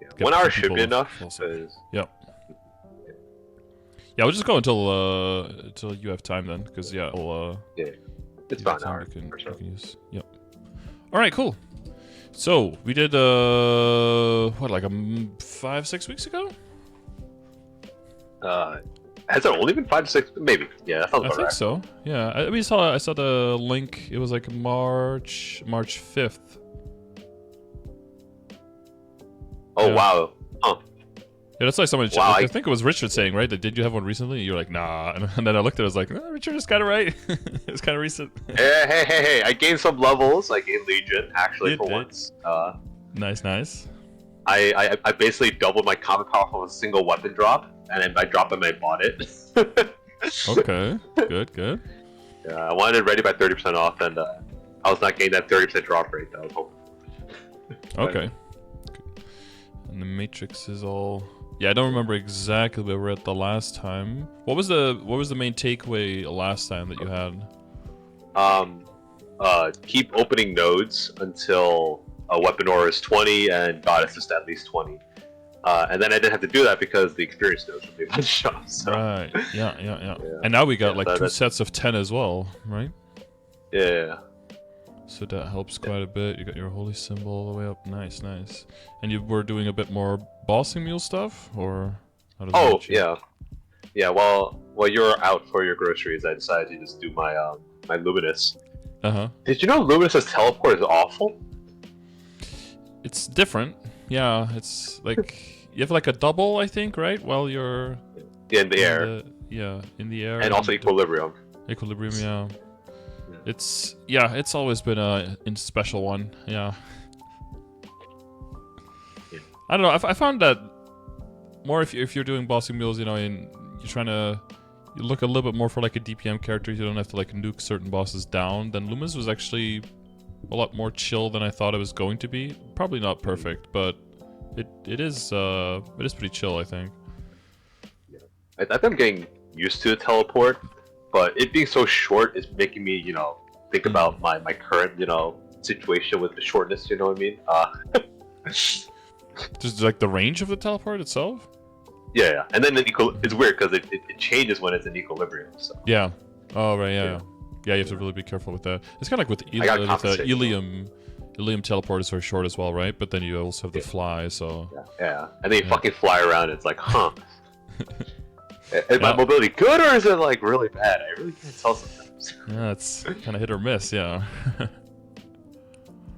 Yeah, Get 1 hour people should be enough. also. 'Cause- Yep. Yeah, we'll just go until you have time then, because yeah, we'll yeah, it's give you about an time hour you or so. can use. Yep. All right, cool. So we did what, like 5-6 weeks ago? Has it only been 5 to 6? Maybe. Yeah, that sounds I about think right. so. Yeah, I saw the link. It was like March 5th. Oh Yeah. wow. Huh. Yeah, that's like someone. Wow, I think it was Richard saying, right? That did you have one recently? You're like, nah. And then I looked at it, I was like, oh, Richard is kind of right. It was kind of recent. Hey! I gained some levels. I gained Legion actually You for did. once. Nice. I basically doubled my common power from a single weapon drop, and then I dropped them and I bought it. Okay, good. Yeah, I wanted it ready by 30% off, and I was not getting that 30% drop rate that I was hoping for. Okay. And the Matrix is all. Yeah, I don't remember exactly where we were at the last time. What was the main takeaway last time that you had? Keep opening nodes until a weapon aura is 20 and goddess is at least 20. And then I didn't have to do that because the experience nodes would be able to show. So. Right. Yeah. And now we got like two sets of 10 as well, right? Yeah. So that helps quite a bit. You got your holy symbol all the way up. Nice. And you were doing a bit more bossing mule stuff, or how does that yeah. While you're out for your groceries, I decided to just do my my Luminous. Did you know Luminous's teleport is awful? It's different. Yeah, it's like you have like a double, I think, right? While you're in the air. In the air. And also equilibrium. Equilibrium, yeah. It's always been a special one. Yeah. I don't know. I found that more if you're doing bossing mules, you know, and you're trying to look a little bit more for like a DPM character. You don't have to like nuke certain bosses down. Then Lumis was actually a lot more chill than I thought it was going to be. Probably not perfect, but it is pretty chill, I think. Yeah. I think I'm getting used to the teleport, but it being so short is making me, you know, think about my current, you know, situation with the shortness. You know what I mean? Just like the range of the teleport itself. Yeah, and then it's weird because it changes when it's in equilibrium. So. Yeah. Oh right. Yeah. You have to really be careful with that. It's kind of like with Ilium teleport is very short as well, right? But then you also have the fly, so... Yeah. And then you fucking fly around, it's like, huh. Is my mobility good, or is it, like, really bad? I really can't tell sometimes. Yeah, it's kind of hit or miss, yeah.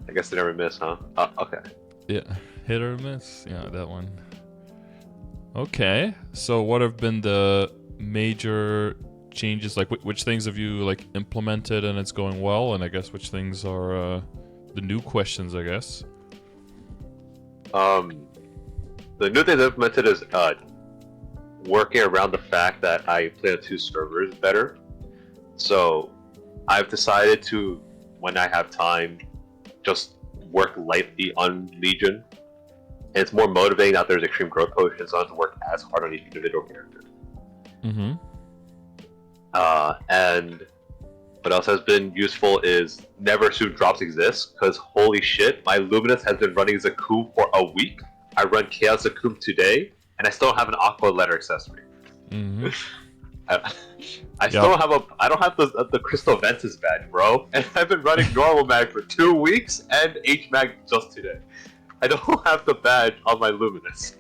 I guess they never miss, huh? Okay. Yeah, hit or miss. Yeah, that one. Okay, so what have been the major changes? Like, which things have you, like, implemented and it's going well? And I guess which things are... the new questions, I guess. The new thing that I've implemented is working around the fact that I play on 2 servers better. So I've decided to, when I have time, just work lightly on Legion. And it's more motivating that there's extreme growth potions, so I don't have to work as hard on each individual character. And what else has been useful is never assume drops exist, because holy shit, my Luminous has been running Zakum for a week. I run Chaos Zakum today, and I still don't have an Aqua Letter accessory. I still don't have I don't have the Crystal Ventus badge, bro. And I've been running normal mag for 2 weeks and H mag just today. I don't have the badge on my Luminous.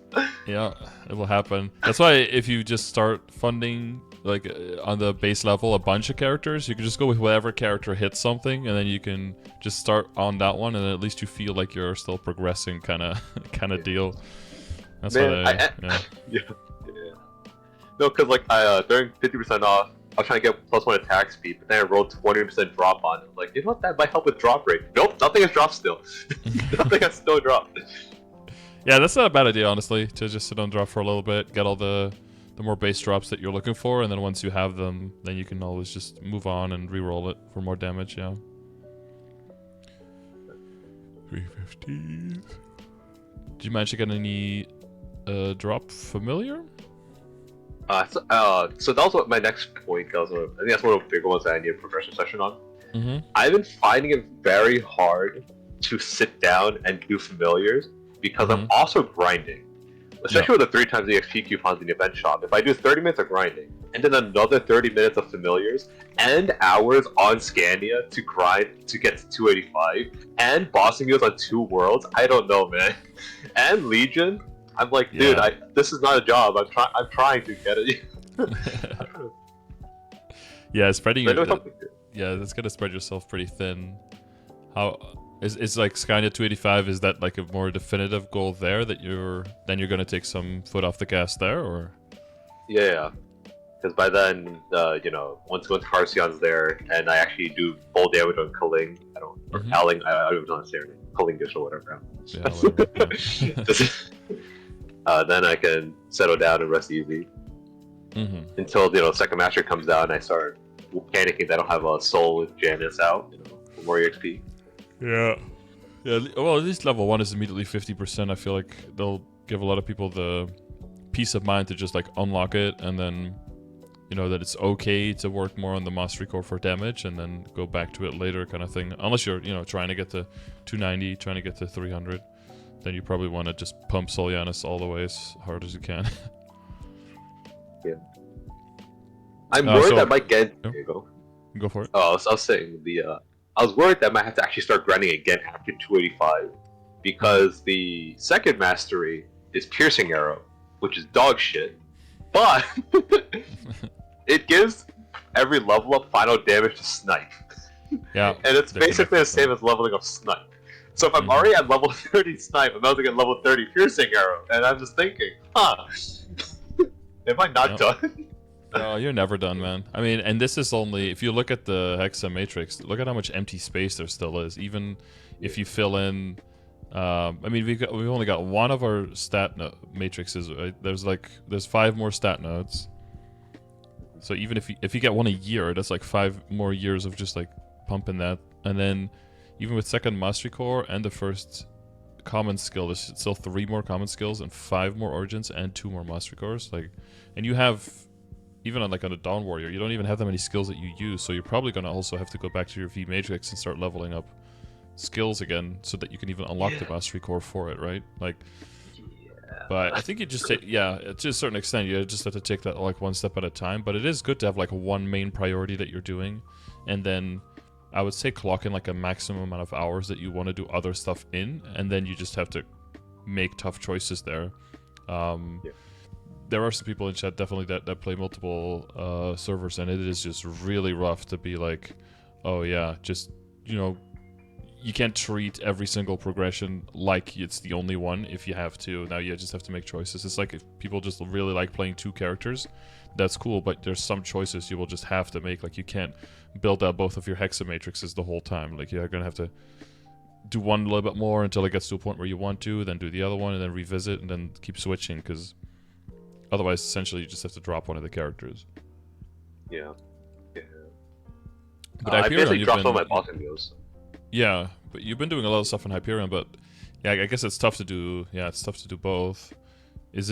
Yeah, it will happen. That's why if you just start funding like on the base level a bunch of characters, you can just go with whatever character hits something, and then you can just start on that one, and then at least you feel like you're still progressing, kind of deal. That's why. Yeah. No, because like during 50% off, I was trying to get +1 attack speed, but then I rolled 20% drop on it. Like, you know what? That might help with drop rate. Nope, nothing has dropped still. Nothing has still dropped. Yeah, that's not a bad idea, honestly, to just sit on drop for a little bit, get all the more base drops that you're looking for, and then once you have them, then you can always just move on and re-roll it for more damage, yeah. 350s. Did you manage to get any drop familiar? So that was what my next point was. I think that's one of the bigger ones that I need a progression session on. I've been finding it very hard to sit down and do familiars, because I'm also grinding. Especially with the 3 times the XP coupons in the event shop. If I do 30 minutes of grinding, and then another 30 minutes of familiars, and hours on Scania to grind to get to 285, and bossing meals on 2 worlds, I don't know, man. And Legion, I'm like, dude, this is not a job. I'm trying to get it. Yeah, spreading. Yeah, that's gonna spread yourself pretty thin. How is like Scania 285? Is that like a more definitive goal there that you're gonna take some foot off the gas there, or? Yeah, because by then, once Carcion's there, and I actually do full damage on Kaling, or Aling, I don't know how to say her name, Kalingish or whatever. Yeah, whatever. Then I can settle down and rest easy. Until second master comes out and I start panicking that I don't have a soul with Janice out, for more EXP. Yeah. Well, at least level 1 is immediately 50%. I feel like they'll give a lot of people the peace of mind to just like unlock it, and then that it's okay to work more on the mastery core for damage, and then go back to it later, kind of thing. Unless you're trying to get to 290, trying to get to 300, then you probably want to just pump Solianis all the way as hard as you can. Yeah. I'm worried that I might get. Yeah. There you go. Go for it. Oh, I was saying I was worried that I might have to actually start grinding again after 285, because the second mastery is Piercing Arrow, which is dog shit, but it gives every level up final damage to Snipe. Yeah. And it's basically the same as leveling up Snipe. So if I'm already at level 30 Snipe, I'm about to get level 30 Piercing Arrow, and I'm just thinking, am I not done? No, you're never done, man. I mean, and this is only, if you look at the Hexa Matrix, look at how much empty space there still is. Even if you fill in, I mean, we've only got one of our stat matrices. Right? There's 5 more stat nodes. So even if you get one a year, that's like 5 more years of just like pumping that. And then even with second mastery core and the first common skill, there's still 3 more common skills and 5 more origins and 2 more mastery cores. And you have, even on a Dawn Warrior, you don't even have that many skills that you use, so you're probably going to also have to go back to your VMatrix and start leveling up skills again so that you can even unlock the mastery core for it, right? But I think you just take, to a certain extent, you just have to take that one step at a time, but it is good to have one main priority that you're doing, and then I would say clock in a maximum amount of hours that you want to do other stuff in, and then you just have to make tough choices there. There are some people in chat definitely that play multiple servers, and it is just really rough to be like, oh yeah, just you can't treat every single progression like it's the only one if you have to. Now you just have to make choices. It's like if people just really like playing 2 characters, that's cool, but there's some choices you will just have to make. You can't build out both of your Hexa Matrices the whole time. You're gonna have to do one a little bit more until it gets to a point where you want to, then do the other one, and then revisit, and then keep switching, because otherwise, essentially, you just have to drop one of the characters. Yeah. But I basically dropped all my bossing deals. Yeah, but you've been doing a lot of stuff in Hyperion, but yeah, I guess it's tough to do. Yeah, it's tough to do both. Is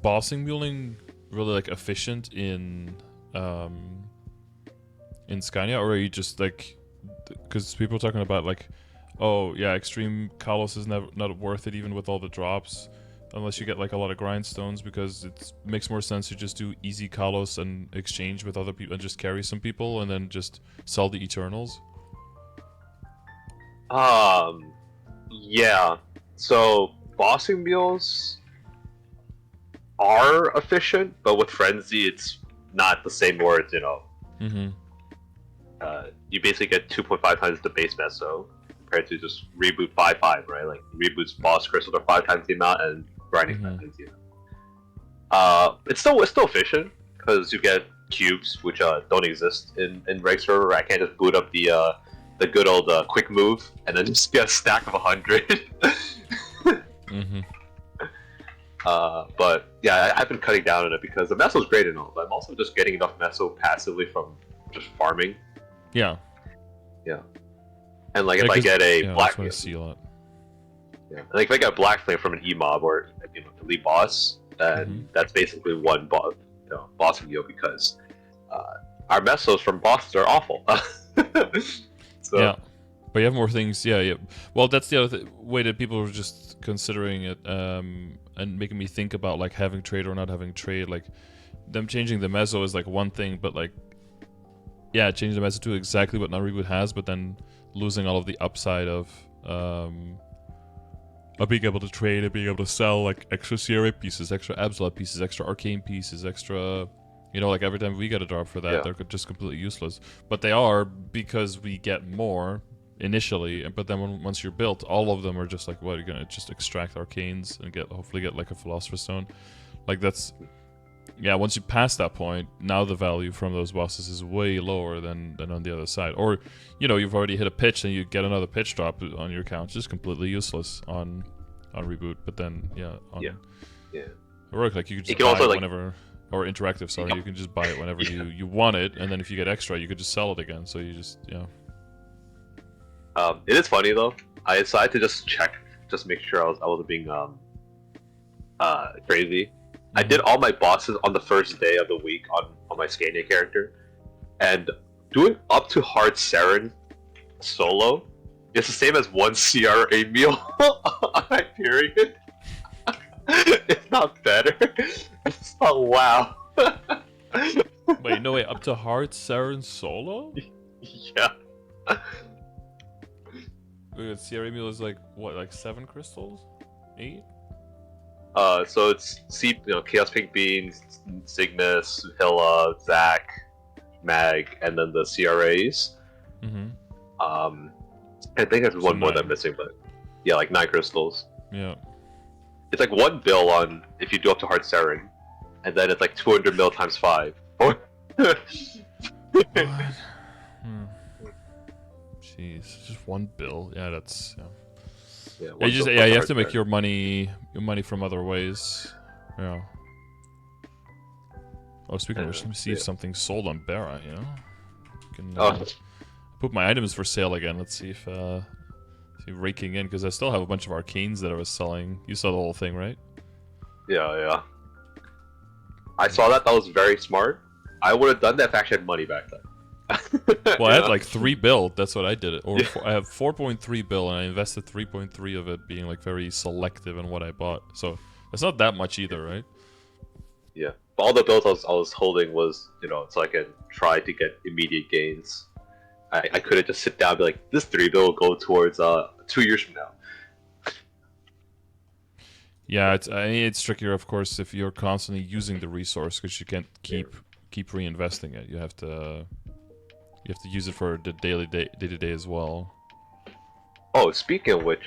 bossing muling really efficient in Scania, or are you just because people are talking about oh yeah, extreme Kalos is not worth it even with all the drops, unless you get a lot of grindstones, because it makes more sense to just do easy Kalos and exchange with other people and just carry some people and then just sell the Eternals. Yeah. So bossing mules are efficient, but with Frenzy, it's not the same words, You basically get 2.5 times the base meso compared to just reboot 5/5, right? Reboot's boss crystals are 5 times the amount and grinding 5 times the amount. It's still efficient because you get cubes, which don't exist in Reg server. I can't just boot up the good old quick move and then just get a stack of 100. But yeah, I've been cutting down on it because the meso's great and all, but I'm also just getting enough meso passively from just farming. Yeah. And if I get a black, I see a lot. Yeah, and if I get a black flame from an E-mob or elite boss, then that's basically one boss video, because our mesos from bosses are awful. So, But you have more things, yeah. Well, that's the other way that people were just considering it, and making me think about like having trade or not having trade. Like them changing the meso is like one thing, but like, yeah, changing the meso to exactly what non-reboot has, but then losing all of the upside of being able to trade and being able to sell like extra CRA pieces, extra Absolute pieces, extra Arcane pieces, extra. You know, like every time we get a drop for that, they're just completely useless. But they are because we get more initially, but then once you're built, all of them are just like, what, you're gonna just extract Arcanes and hopefully get like a Philosopher's Stone. Like that's, yeah, once you pass that point, now the value from those bosses is way lower than on the other side. Or, you know, you've already hit a pitch and you get another pitch drop on your account, it's just completely useless on reboot. But then, Heroic, like you could just buy also, it like, whenever. Or interactive, sorry, you can just buy it whenever you want it, and then if you get extra, you could just sell it again. So you just, It is funny though. I decided to just check, just make sure I wasn't being crazy. I did all my bosses on the first day of the week on my Scania character, and doing up to hard Saren solo is the same as one CRA meal on my period. It's not better. It's not wow. Wait, no way, up to hard Saren solo? Yeah. Wait, CRA meal is like what, like 7 crystals? 8? So it's Chaos Pink Beans, Cygnus, Hilla, Zac, Mag, and then the CRAs. I think there's one more that I'm missing, but yeah, like 9 crystals. Yeah. It's like 1 bill on if you do up to hard Saren, and then it's like 200 mil times 5. Jeez, just 1 bill. Yeah, that's you have to make your money from other ways. Yeah. Oh, speaking of which, let me see if something's sold on Barra. You know, can put my items for sale again. Let's see if raking in, because I still have a bunch of Arcanes that I was selling. You saw the whole thing, right? Yeah. I saw that. That was very smart. I would have done that if I actually had money back then. Well, I had like 3 bill. That's what I did. I have 4.3 bill, and I invested 3.3 of it, being like very selective in what I bought. So it's not that much either, right? Yeah. But all the bills I was holding was, so I can try to get immediate gains. I couldn't just sit down and be like, this 3 bill will go towards 2 years from now. Yeah, it's trickier, of course, if you're constantly using the resource, because you can't keep reinvesting it. You have to use it for the day to day as well. Oh, speaking of which,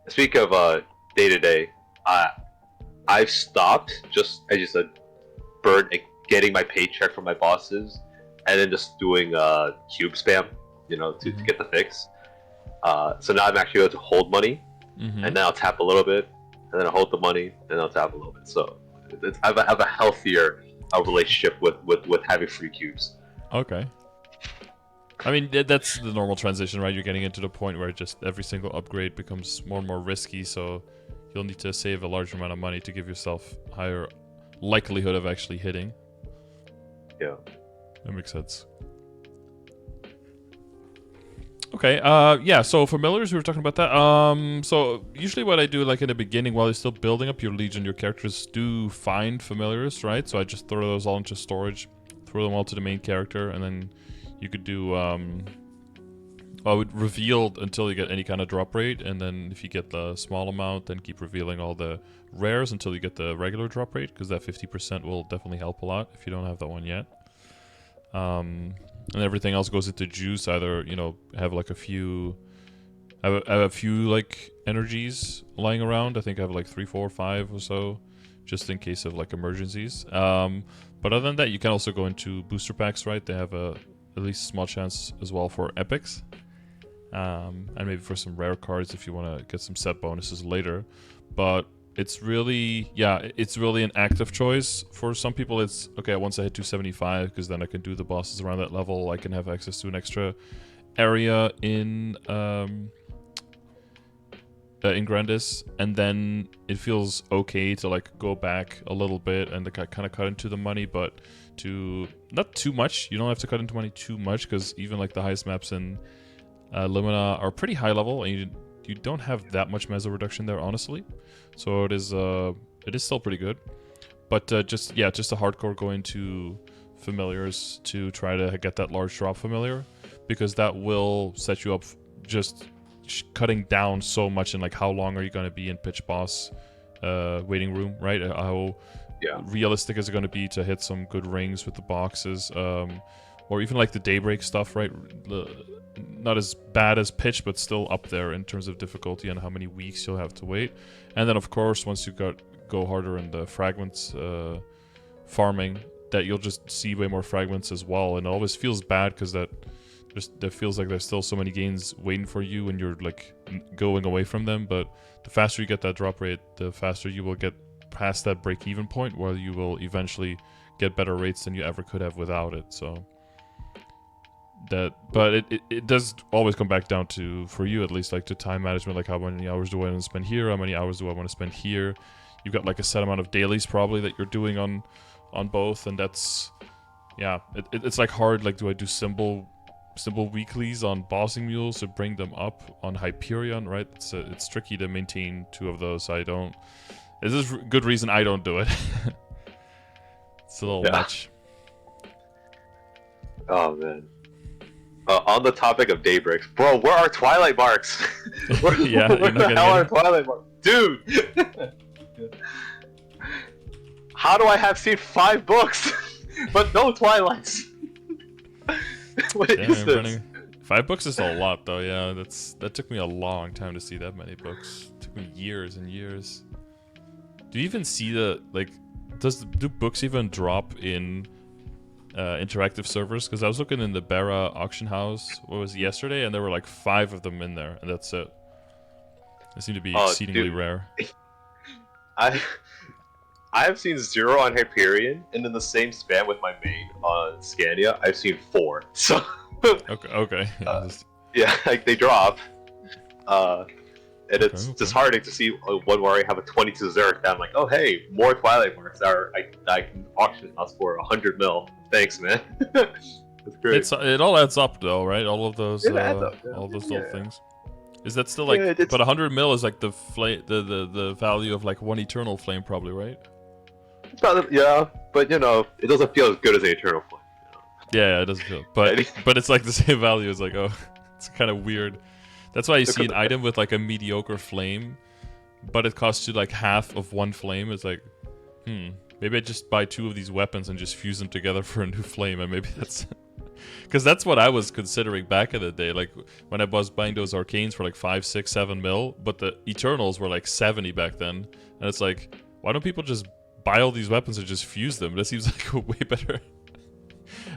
speak of day to day, I've stopped as you said, getting my paycheck from my bosses, and then just doing cube spam, to get the fix. So now I'm actually able to hold money, and then I'll tap a little bit, and then I'll hold the money, and then I'll tap a little bit. So I have a healthier relationship with having free cubes. Okay. I mean, that's the normal transition, right? You're getting into the point where just every single upgrade becomes more and more risky, so you'll need to save a large amount of money to give yourself higher likelihood of actually hitting. Yeah. That makes sense. Okay, so familiars, we were talking about that. So usually what I do, like in the beginning, while you're still building up your legion, your characters do find familiars, right? So I just throw those all into storage, throw them all to the main character, and then you could do, revealed until you get any kind of drop rate, and then if you get the small amount, then keep revealing all the rares until you get the regular drop rate, because that 50% will definitely help a lot if you don't have that one yet. And everything else goes into juice. Either have like a few like energies lying around. I think I have like 3, 4, 5 or so, just in case of like emergencies. But other than that, you can also go into booster packs, right? They have at least a small chance as well for epics, and maybe for some rare cards if you want to get some set bonuses later. But it's really an active choice. For some people, it's okay, once I hit 275, because then I can do the bosses around that level. I can have access to an extra area in in Grandis, and then it feels okay to like go back a little bit and kind of cut into the money, but to not too much. You don't have to cut into money too much, because even like the highest maps in Lumina are pretty high level, and you don't have that much meso reduction there, honestly. So it is still pretty good, but just a hardcore go into familiars to try to get that large drop familiar, because that will set you up just cutting down so much in like how long are you going to be in pitch boss waiting room, right? How realistic is it going to be to hit some good rings with the boxes, or even like the daybreak stuff, right? Not as bad as pitch, but still up there in terms of difficulty and how many weeks you'll have to wait. And then of course once you go harder in the fragments farming, that you'll just see way more fragments as well, and it always feels bad because that feels like there's still so many gains waiting for you and you're like going away from them. But the faster you get that drop rate, the faster you will get past that break-even point, where you will eventually get better rates than you ever could have without it. So but it does always come back down to, for you at least, like to time management, like how many hours do I want to spend here, how many hours do I want to spend here. You've got like a set amount of dailies probably that you're doing on both, and that's it's like hard, like do I do simple weeklies on bossing mules to bring them up on Hyperion, right? It's tricky to maintain two of those. This is good reason I don't do it. It's a little much. Oh man. On the topic of daybreaks, bro, where are Twilight marks? where the hell are Twilight marks? Dude! How do I have seen 5 books, but no Twilights? What is this? 5 books is a lot, though. Yeah, that took me a long time to see that many books. It took me years and years. Do you even see do books even drop in interactive servers? Because I was looking in the Bara auction house, what was it, yesterday, and there were like 5 of them in there, and that's it. They seem to be exceedingly rare. I have seen 0 on Hyperion, and in the same span with my main on Scania, I've seen 4. So okay. Yeah, like they drop, and it's disheartening to see one where I have a 22 Zerk, and I'm like, oh hey, more Twilight marks I can auction us for 100 mil. Thanks, man. That's great. It all adds up, though, right? All of those, all those little things. Is that still like? But 100 mil is like the the value of like 1 eternal flame, probably, right? Probably, yeah, but it doesn't feel as good as an eternal flame. Yeah, it doesn't feel. But it's like the same value. It's like, oh, it's kind of weird. That's why you see an item with like a mediocre flame, but it costs you like half of 1 flame. It's like, maybe I just buy 2 of these weapons and just fuse them together for a new flame, and maybe that's. Because that's what I was considering back in the day, like when I was buying those Arcanes for like 5, 6, 7 mil, but the Eternals were like 70 back then, and it's like, why don't people just buy all these weapons and just fuse them? That seems like a way better.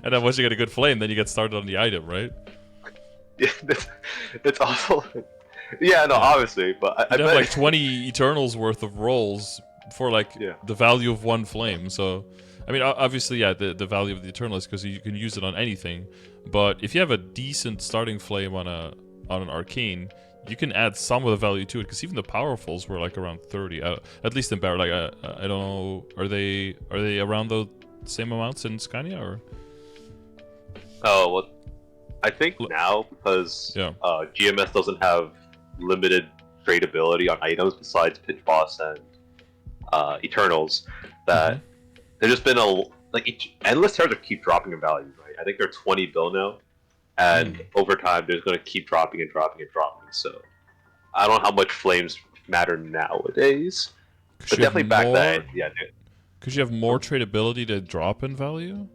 And then once you get a good flame, then you get started on the item, right? Yeah, it's awful. Yeah, no, obviously, but I have like 20 Eternals worth of rolls for like the value of 1 flame, so. I mean, obviously, the value of the Eternal is because you can use it on anything. But if you have a decent starting flame on an Arcane, you can add some of the value to it. Because even the powerfuls were like around 30, at least in Barra. Like I don't know, are they around the same amounts in Scania or? Oh well, I think now because GMS doesn't have limited tradability on items besides Pitch Boss and Eternals, that. There's just been endless terms keep dropping in value, right? I think they're 20 bill now, and over time they're going to keep dropping and dropping and dropping. So I don't know how much flames matter nowadays, but definitely back then, Could you have more tradability to drop in value?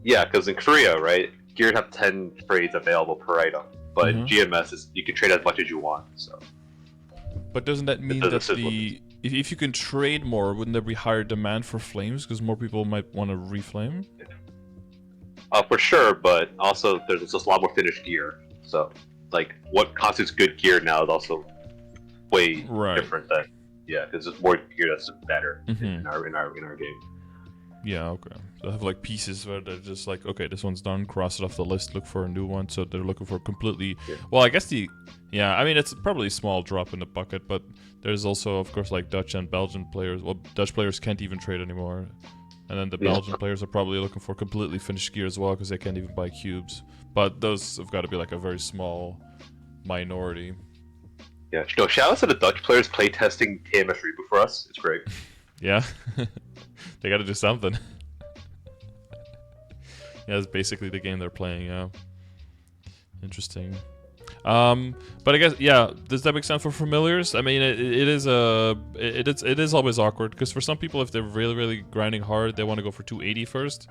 Yeah, because in Korea, right, Gears have 10 trades available per item, but in GMS you can trade as much as you want. So, but doesn't that mean that if you can trade more, wouldn't there be higher demand for flames because more people might want to reflame? For sure, but also there's just a lot more finished gear. So, like, what constitutes good gear now is also way different than because there's more gear that's better in our game. Yeah, okay. They have like pieces where they're just like, okay, this one's done, cross it off the list, look for a new one. So they're looking for completely. Yeah. Well, I guess yeah, I mean it's probably a small drop in the bucket, but there's also, of course, like Dutch and Belgian players. Well, Dutch players can't even trade anymore, and then the Belgian players are probably looking for completely finished gear as well because they can't even buy cubes. But those have got to be like a very small minority. Yeah, no, shout out to the Dutch players playtesting TMS Reboot for us. It's great. Yeah, they got to do something. Yeah, it's basically the game they're playing. Yeah, interesting. But I guess, yeah, does that make sense for familiars? I mean, it is always awkward because for some people, if they're really grinding hard, they want to go for 280 first.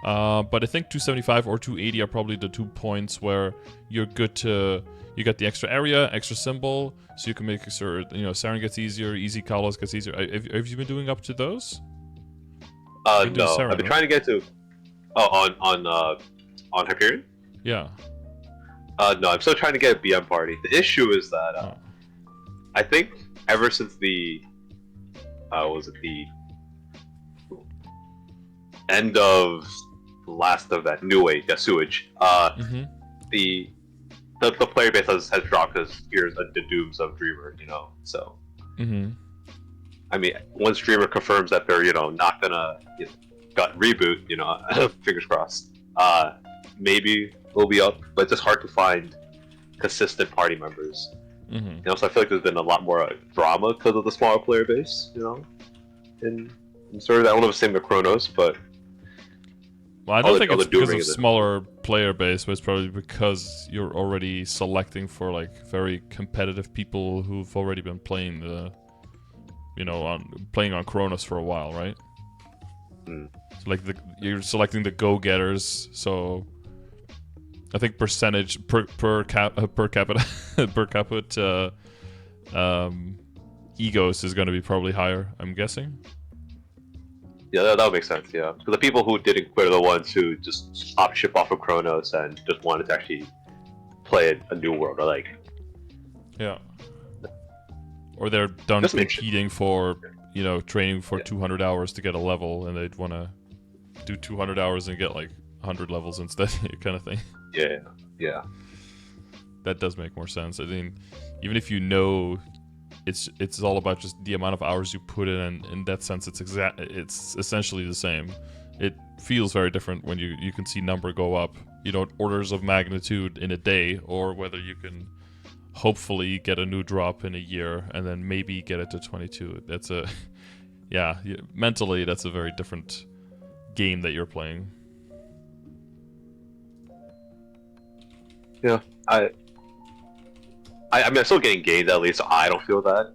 But I think 275 or 280 are probably the 2 points where you're good to. You get the extra area, extra symbol, so you can make sure, Siren gets easier, easy Gollux gets easier. Have you been doing up to those? No, Siren, I've been trying to get to. Oh, on Hyperion? Yeah. No, I'm still trying to get a BM party. The issue is that I think ever since the the end of the last of that new age, sewage, the player base has dropped because here's the dooms of Dreamer, so. I mean, once Dreamer confirms that they're not gonna got reboot, fingers crossed. Maybe we'll be up, but it's just hard to find consistent party members. So I feel like there's been a lot more drama because of the smaller player base, in sort of, I don't know if it's the same with Chronos, but well, I don't think it's because of smaller player base, but it's probably because you're already selecting for like very competitive people who've already been playing playing on Chronos for a while, right? So like you're selecting the go-getters, so I think percentage per capita per capita egos is going to be probably higher, I'm guessing. Yeah, that would make sense. Yeah, so the people who didn't quit are the ones who just stopped ship off of Chronos and just wanted to actually play a new world, or like. Yeah. Or they're done competing for, training for 200 hours to get a level, and they'd want to do 200 hours and get like 100 levels instead, kind of thing. Yeah. That does make more sense. I mean, even if it's all about just the amount of hours you put in, and in that sense, it's essentially the same. It feels very different when you can see number go up, orders of magnitude in a day, or whether you can hopefully get a new drop in a year and then maybe get it to 22. That's mentally that's a very different game that you're playing. Yeah, I mean, I'm still getting gained, at least, so I don't feel that,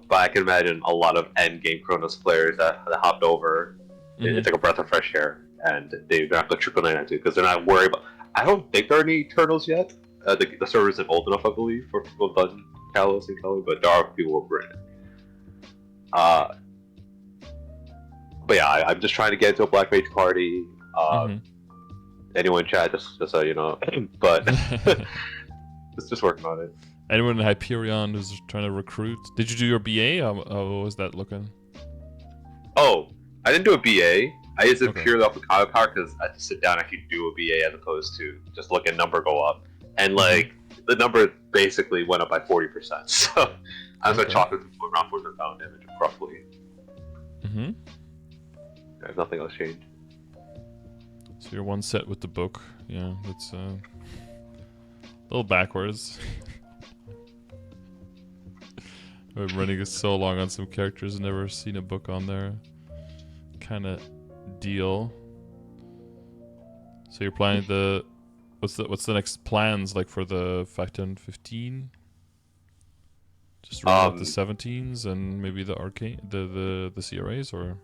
but I can imagine a lot of end game Chronos players that hopped over. It's like a breath of fresh air, and they're not going to trickle in into because they're not worried about. I don't think there are any Eternals yet. The server isn't old enough, I believe, for people who've done Kalos and Kelly, but there are people who've written it. But yeah, I'm just trying to get into a Black Mage party. Anyone in chat, just so you know, but just working on it. Anyone in Hyperion who's trying to recruit? Did you do your BA? How was that looking? Oh, I didn't do a BA. I used it purely off of combat power because I had to sit down and actually do a BA as opposed to just look at number go up. And like the number basically went up by 40%. So I was chalking to around 400 pound damage roughly. If nothing else changed. So you're one set with the book. Yeah, that's a little backwards. I've been running so long on some characters, never seen a book on there. Kind of deal. So you're planning the what's the next plans like for the 5.10.15? Just run out the 17s and maybe the Arcane, the CRAs, or?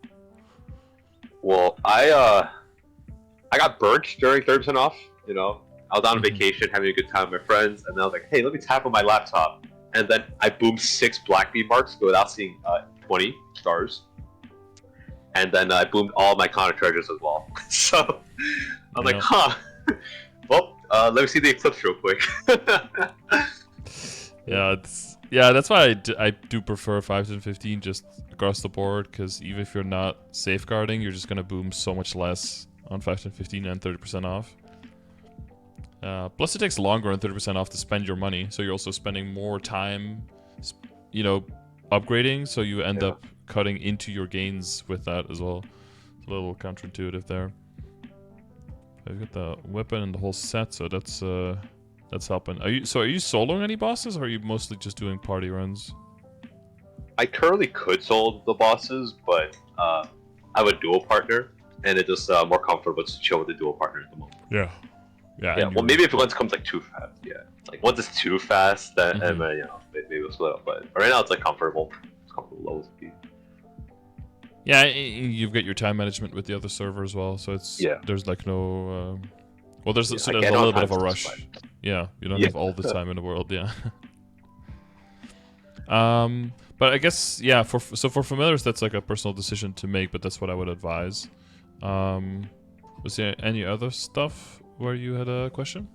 Well, I got burnt during 30% off. I was on vacation having a good time with my friends, and then I was like, hey, let me tap on my laptop, and then I boomed 6 black bead marks without seeing 20 stars. And then I boomed all my Connor treasures as well. So I was like, well, let me see the eclipse real quick. That's why I do prefer 5 and 15 just across the board, because even if you're not safeguarding, you're just gonna boom so much less on 5 and 15 and 30% off. Plus, it takes longer on 30% off to spend your money, so you're also spending more time, upgrading. So you end up cutting into your gains with that as well. It's a little counterintuitive there. I've got the weapon and the whole set, so that's helping. Are you soloing any bosses, or are you mostly just doing party runs? I currently could solo the bosses, but I have a dual partner, and it's just more comfortable to chill with the dual partner at the moment. Yeah. Well, maybe if it once comes like too fast, like once it's too fast, then maybe we'll split up. But right now it's like comfortable. It's comfortable level speed. Yeah, you've got your time management with the other server as well, so it's there's like no there's a little bit of a rush. Yeah, you don't have all the time in the world. Yeah. But I guess for familiars that's like a personal decision to make, but that's what I would advise. Was there any other stuff where you had a question?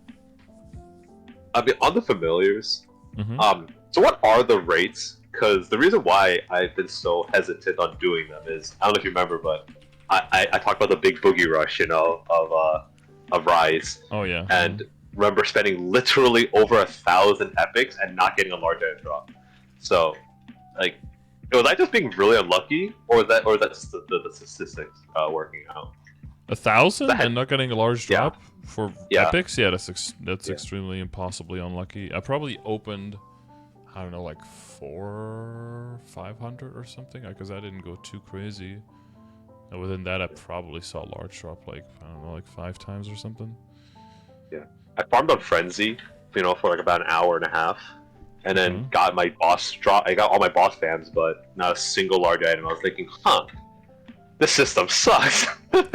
I mean, on the familiars, so what are the rates? Because the reason why I've been so hesitant on doing them is, I don't know if you remember, but I talked about the big boogie rush, of Rise. Oh yeah. And remember spending literally over 1,000 epics and not getting a large item drop. So, like, was I just being really unlucky, or is that just the statistics working out? 1,000 and not getting a large drop for epics? Yeah, that's extremely impossibly unlucky. I probably opened, I don't know, like 500 or something, because I didn't go too crazy. And within that, I probably saw a large drop, like, I don't know, like 5 times or something. Yeah. I farmed on Frenzy, for like about an hour and a half. And then got my boss drop. I got all my boss fams, but not a single large item. I was thinking, this system sucks. And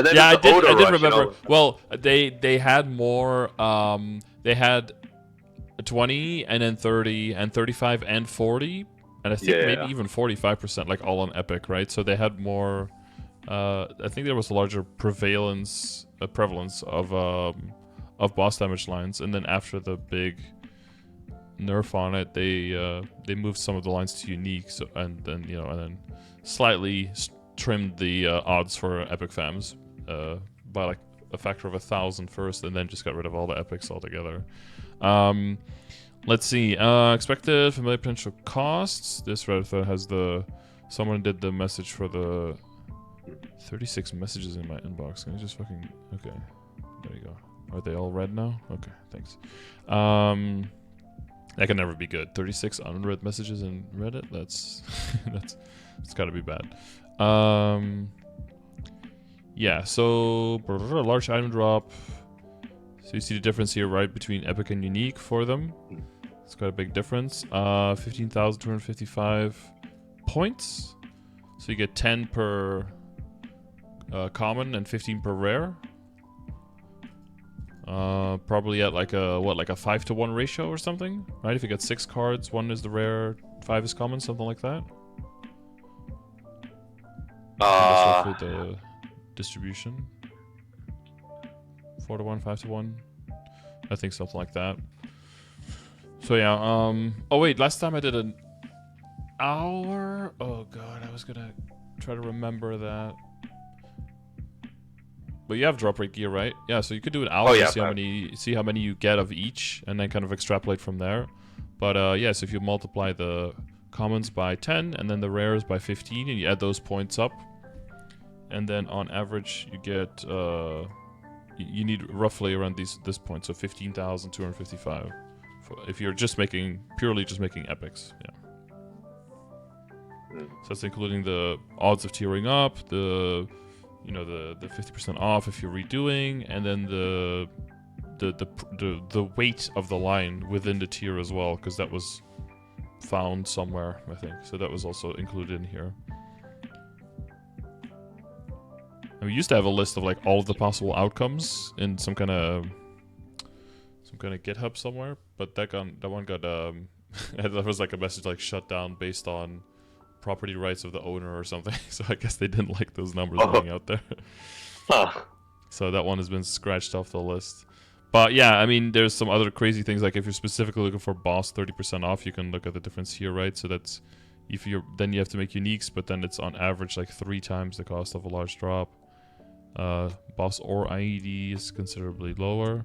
then I did remember. Well, they had more. They had 20 and then 30 and 35 and 40, and I think maybe even 45%, like all on epic, right? So they had more. I think there was a larger prevalence of boss damage lines, and then after the big nerf on it, they moved some of the lines to unique, so and then slightly trimmed the odds for epic fams by like a factor of 1,000 first, and then just got rid of all the epics altogether. Let's see. Expected familiar potential costs. This Reddit thread has someone did the message for the 36 messages in my inbox. Can I just fucking okay? There you go. Are they all read now? Okay, thanks. That can never be good. 36 unread messages in Reddit? That's got to be bad. Yeah, so a large item drop. So you see the difference here, right, between epic and unique for them. It's quite a big difference. 15,255 points. So you get 10 per common and 15 per rare. Probably at like a 5-to-1 ratio or something, right? If you get 6 cards, 1 is the rare, 5 is common, something like that. That's roughly the distribution. 4-to-1, 5-to-1. I think something like that. So yeah. Oh wait, last time I did an hour. Oh god, I was gonna try to remember that. But you have drop rate gear, right? Yeah, so you could do an hour to see how many you get of each, and then kind of extrapolate from there. But so if you multiply the commons by 10 and then the rares by 15, and you add those points up, and then on average you get you need roughly around this point, so 15,255 if you're purely just making epics. Yeah. So that's including the odds of tiering up, the 50% off if you're redoing, and then the weight of the line within the tier as well, because that was found somewhere, I think. So that was also included in here. And we used to have a list of like all of the possible outcomes in some kind of GitHub somewhere, but that one got that was like a message like shut down based on property rights of the owner or something. So I guess they didn't like those numbers being out there. So that one has been scratched off the list. But yeah, I mean, there's some other crazy things. Like if you're specifically looking for boss 30% off, you can look at the difference here, right? So that's if you're then you have to make uniques, but then it's on average like 3 times the cost of a large drop. Boss or IED is considerably lower.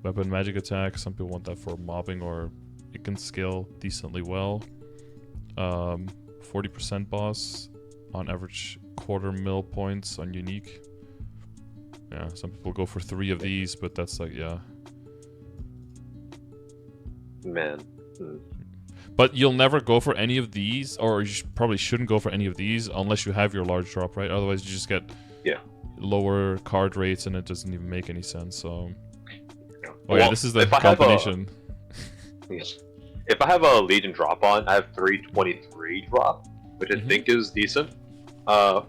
Weapon magic attack, some people want that for mobbing, or it can scale decently well. 40% boss, on average 250,000 points on unique. Yeah, some people go for 3 of these, but that's like, yeah. Man. But you'll never go for any of these, or you probably shouldn't go for any of these unless you have your large drop, right? Otherwise, you just get lower card rates, and it doesn't even make any sense. So, yeah, this is the combination. If I have a Legion drop on, I have 323 drop, which I think is decent. At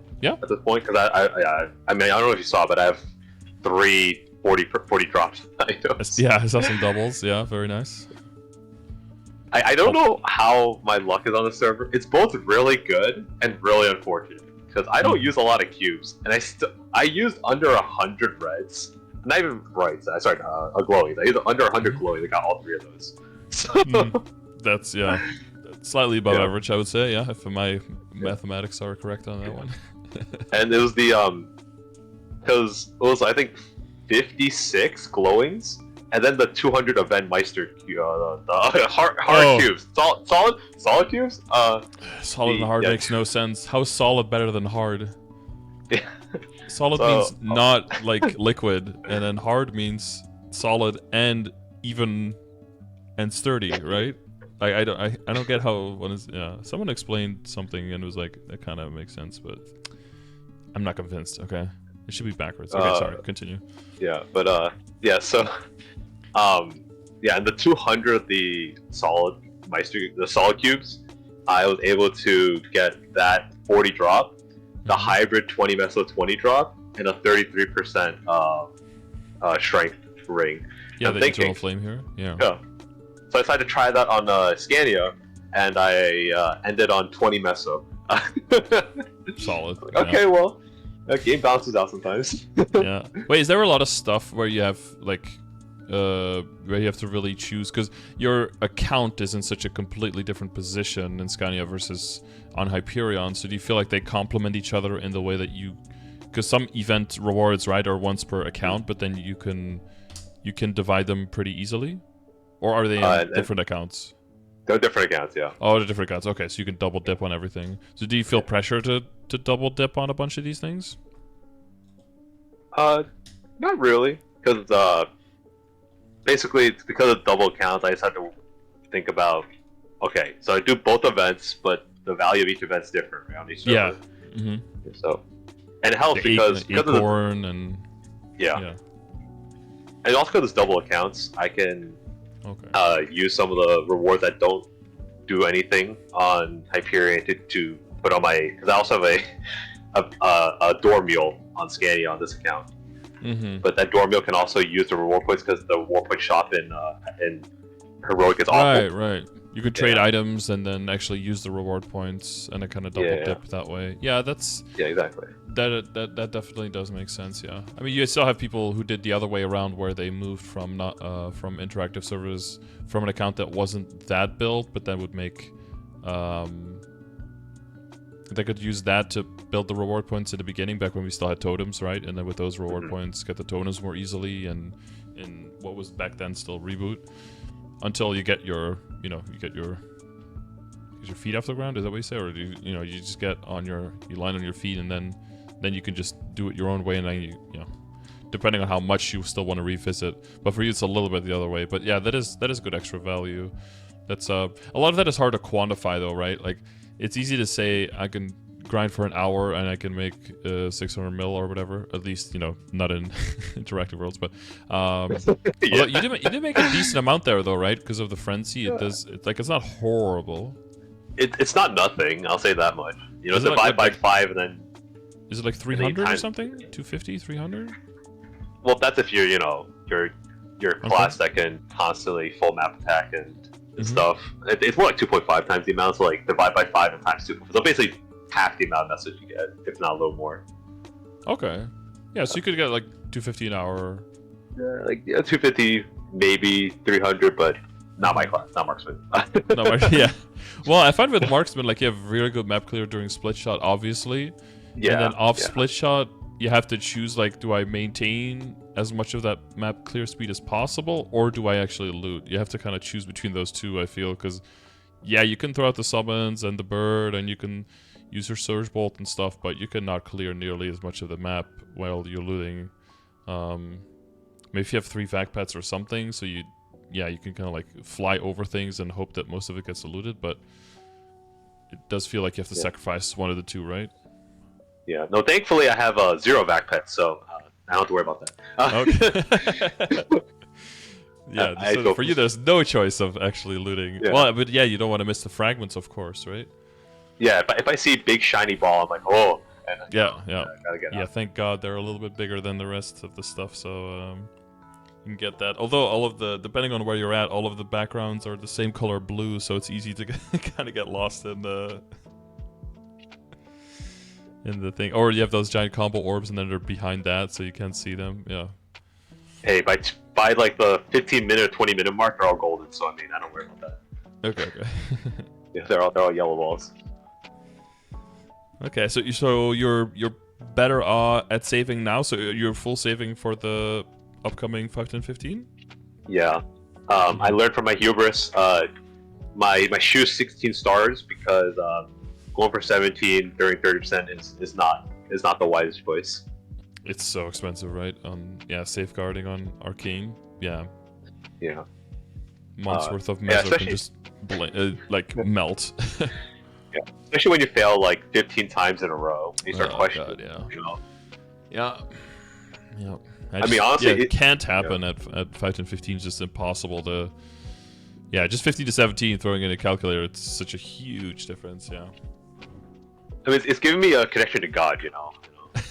this point, because I mean, I don't know if you saw, but I have 40 drops. Yeah, I saw some doubles. Yeah, very nice. I don't know how my luck is on the server. It's both really good and really unfortunate because I don't use a lot of cubes, and I used under 100 reds, not even reds. Sorry, glowies. I used under 100 glowies. I got all 3 of those. So that's slightly above average, I would say. Yeah, if my mathematics are correct on that one. And it was because it was I think 56 glowings. And then the 200 event Meister, the hard cubes, solid cubes. Solid and hard makes no sense. How is solid better than hard? Yeah. Solid means not like liquid, and then hard means solid and even and sturdy, right? I don't get how one is. Yeah, someone explained something and it was like that kind of makes sense, but I'm not convinced. Okay, it should be backwards. Okay, sorry. Continue. Yeah, but so. And the 200, the solid Meister, the solid cubes, I was able to get that 40 drop, the hybrid 20 meso 20 drop, and a 33% strength ring. Yeah, the internal flame here. Yeah. So I decided to try that on Scania, and I ended on 20 meso. Solid. Okay, well, game bounces out sometimes. Yeah. Wait, is there a lot of stuff where you have like? Where you have to really choose, because your account is in such a completely different position in Scania versus on Hyperion, so do you feel like they complement each other in the way that you, because some event rewards, right, are once per account, but then you can divide them pretty easily, or are they different accounts? They're different accounts, yeah. Oh, they're different accounts. Okay, so you can double dip on everything. So do you feel pressure to double dip on a bunch of these things? Not really, because basically, because of double accounts, I just have to think about, okay, so I do both events, but the value of each event's different on each server. Yeah. So, and it helps because of and and also because it's double accounts, I can use some of the rewards that don't do anything on Hyperion to put on my, because I also have a door mule on Scania on this account. But that door mill can also use the reward points because the reward point shop in Heroic is awful. Right. You could trade items and then actually use the reward points and it kind of double dip that way. Yeah, exactly. That definitely does make sense. Yeah, I mean, you still have people who did the other way around, where they moved from from interactive servers from an account that wasn't that built, but then would make they could use that to build the reward points at the beginning, back when we still had totems, right? And then with those reward points, get the totems more easily, and in what was back then still reboot, until you get your, your feet off the ground. Is that what you say, or do you just get on you line on your feet, and then you can just do it your own way, and then you depending on how much you still want to revisit. But for you, it's a little bit the other way. But yeah, that is good extra value. That's a lot of that is hard to quantify though, right? Like, it's easy to say I can grind for an hour and I can make 600 mil or whatever. At least, not in interactive worlds, but you did make a decent amount there though, right? Because of the frenzy, it's not horrible. It's not nothing. I'll say that much. Divide by 5 and then. Is it like 300 or something? 250, 300? Well, that's if you're your class that can constantly full map attack and stuff. It's more like 2.5 times the amount, so like divide by 5 and times 2. So basically half the amount of message you get, if not a little more. Okay. Yeah, so you could get like 250 an hour. like 250, maybe 300, but not my class, not marksman. No, yeah. Well, I find with marksman, like you have really good map clear during split shot, obviously. Yeah. And then off split shot, you have to choose like, do I maintain as much of that map clear speed as possible, or do I actually loot? You have to kind of choose between those two, I feel, because yeah, you can throw out the summons and the bird, and you can use your surge bolt and stuff, but you cannot clear nearly as much of the map while you're looting. Maybe if you have 3 vac pets or something, so you can kind of like fly over things and hope that most of it gets looted, but it does feel like you have to sacrifice one of the two, right? Yeah. No, thankfully I have 0 vac pets, so I don't have to worry about that. Okay. Yeah, so for you, there's no choice of actually looting. Yeah. Well, but yeah, you don't want to miss the fragments, of course, right? Yeah, if I see big shiny ball, I'm like, oh. And yeah. Gotta get out. Thank God they're a little bit bigger than the rest of the stuff, so you can get that. Although all of the, depending on where you're at, all of the backgrounds are the same color blue, so it's easy to kind of get lost in the thing. Or you have those giant combo orbs, and then they're behind that, so you can't see them. Yeah. Hey, by like the 15-minute, 20-minute mark, they're all golden. So I mean, I don't worry about that. Okay. Yeah, they're all yellow balls. Okay, so you're better at saving now. So you're full saving for the upcoming 5, 10, 15. Yeah. I learned from my hubris. My shoe's 16 stars because going for 17 during 30% is not the wisest choice. It's so expensive, right? Safeguarding on Arcane. Yeah. Months worth of meso can just melt. Yeah, especially when you fail like 15 times in a row. You start questioning. God, you know? Yeah. I mean, honestly, it can't happen at 5 and 15. It's just impossible to. Yeah, just 15 to 17 throwing in a calculator. It's such a huge difference. Yeah. I mean, it's giving me a connection to God.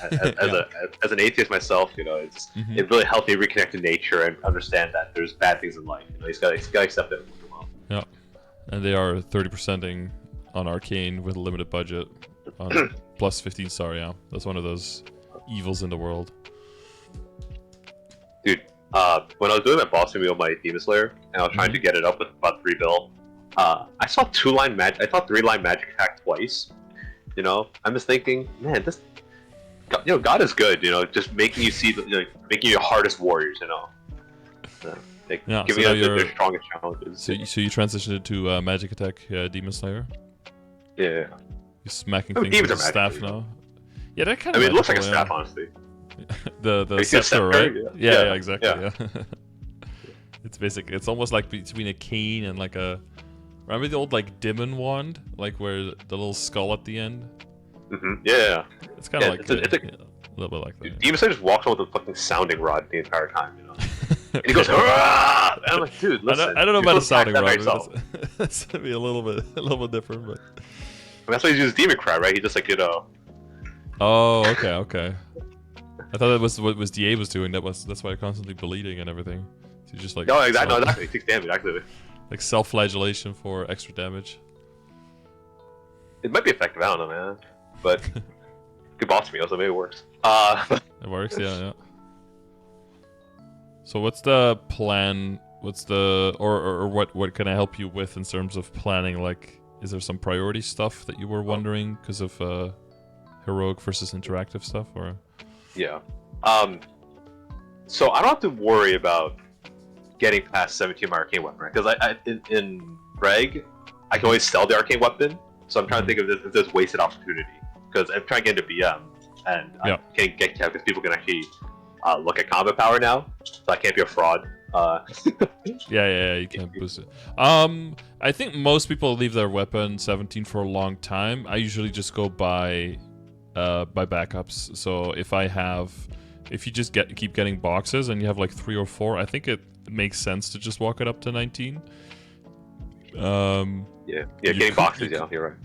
As an atheist myself, it's really helped me reconnect to nature and understand that there's bad things in life. He's got to accept it. Yeah, and they are 30%ing on Arcane with a limited budget on plus 15 star. Yeah, that's one of those evils in the world. Dude, when I was doing my boss review on my Demon Slayer, and I was trying to get it up with about 3 bill, I saw 2-line magic. I saw 3-line magic attack twice. I'm just thinking, man, this. God is good. Just making you see, making you your hardest warriors. Giving you their strongest challenges. So you transitioned it to magic attack Demon Slayer. Yeah. You're smacking things with a staff now. Yeah, that kind of. I mean, it looks like a staff, honestly. the scepter, right? Yeah, exactly. Yeah. It's basically, it's almost like between a cane and like a. Remember the old like Demon wand, like where the little skull at the end. Yeah. It's kind of like it's a little bit like that. Demon Slayer just walks on with a fucking sounding rod the entire time, And he goes, "Hurrah!" And I'm like, dude, listen. I don't know about a sounding rod. That's gonna be a little bit different, but. That's why he uses Demon Cry, right? He just like Oh, okay. I thought that was what DA was doing. That's why I'm constantly bleeding and everything. So just like. No, exactly. It takes damage, actually. Like self-flagellation for extra damage. It might be effective, I don't know, man. But good boss meal, so maybe it works. It works, yeah. So what's the plan? What's the or what can I help you with in terms of planning? Like, is there some priority stuff that you were wondering because of heroic versus interactive stuff, or? Yeah. So I don't have to worry about getting past 17 my arcane weapon, right? Because in Reg, I can always sell the arcane weapon. So I'm trying to think of this if there's wasted opportunity, because I'm trying to get into BM, and I can't get because people can actually look at combat power now, so I can't be a fraud. Yeah, you can't boost it. I think most people leave their weapon 17 for a long time. I usually just go by backups. So if you just keep getting boxes and you have like 3 or 4, I think it makes sense to just walk it up to 19. Getting boxes. Yeah, you're right.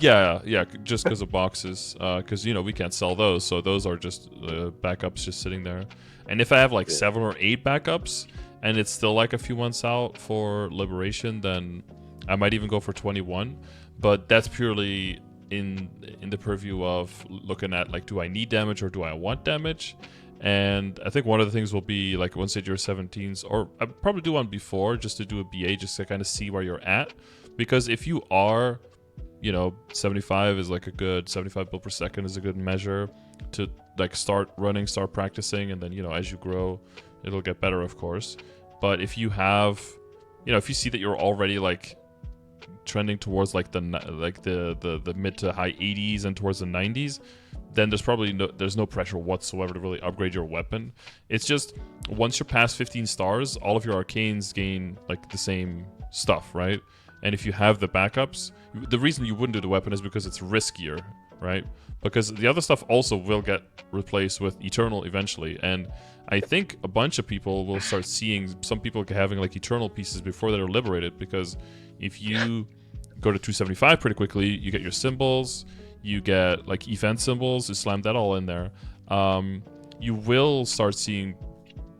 Yeah, just because of boxes, because we can't sell those, so those are just backups just sitting there. And if I have like 7 or 8 backups, and it's still like a few months out for Liberation, then I might even go for 21. But that's purely in the purview of looking at like, do I need damage or do I want damage? And I think one of the things will be like once you hit your 17s, or I'll probably do one before just to do a BA, just to kind of see where you're at. Because if you are, 75 is like a good 75 build per second is a good measure to like start running, start practicing, and then as you grow, it'll get better, of course. But if you have, if you see that you're already like trending towards like the mid to high 80s and towards the 90s, then there's no pressure whatsoever to really upgrade your weapon. It's just once you're past 15 stars, all of your arcanes gain like the same stuff, right? And if you have the backups, the reason you wouldn't do the weapon is because it's riskier, right? Because the other stuff also will get replaced with Eternal eventually. And I think a bunch of people will start seeing some people having like Eternal pieces before they're liberated, because if you go to 275 pretty quickly, you get your symbols, you get like event symbols, you slam that all in there. You will start seeing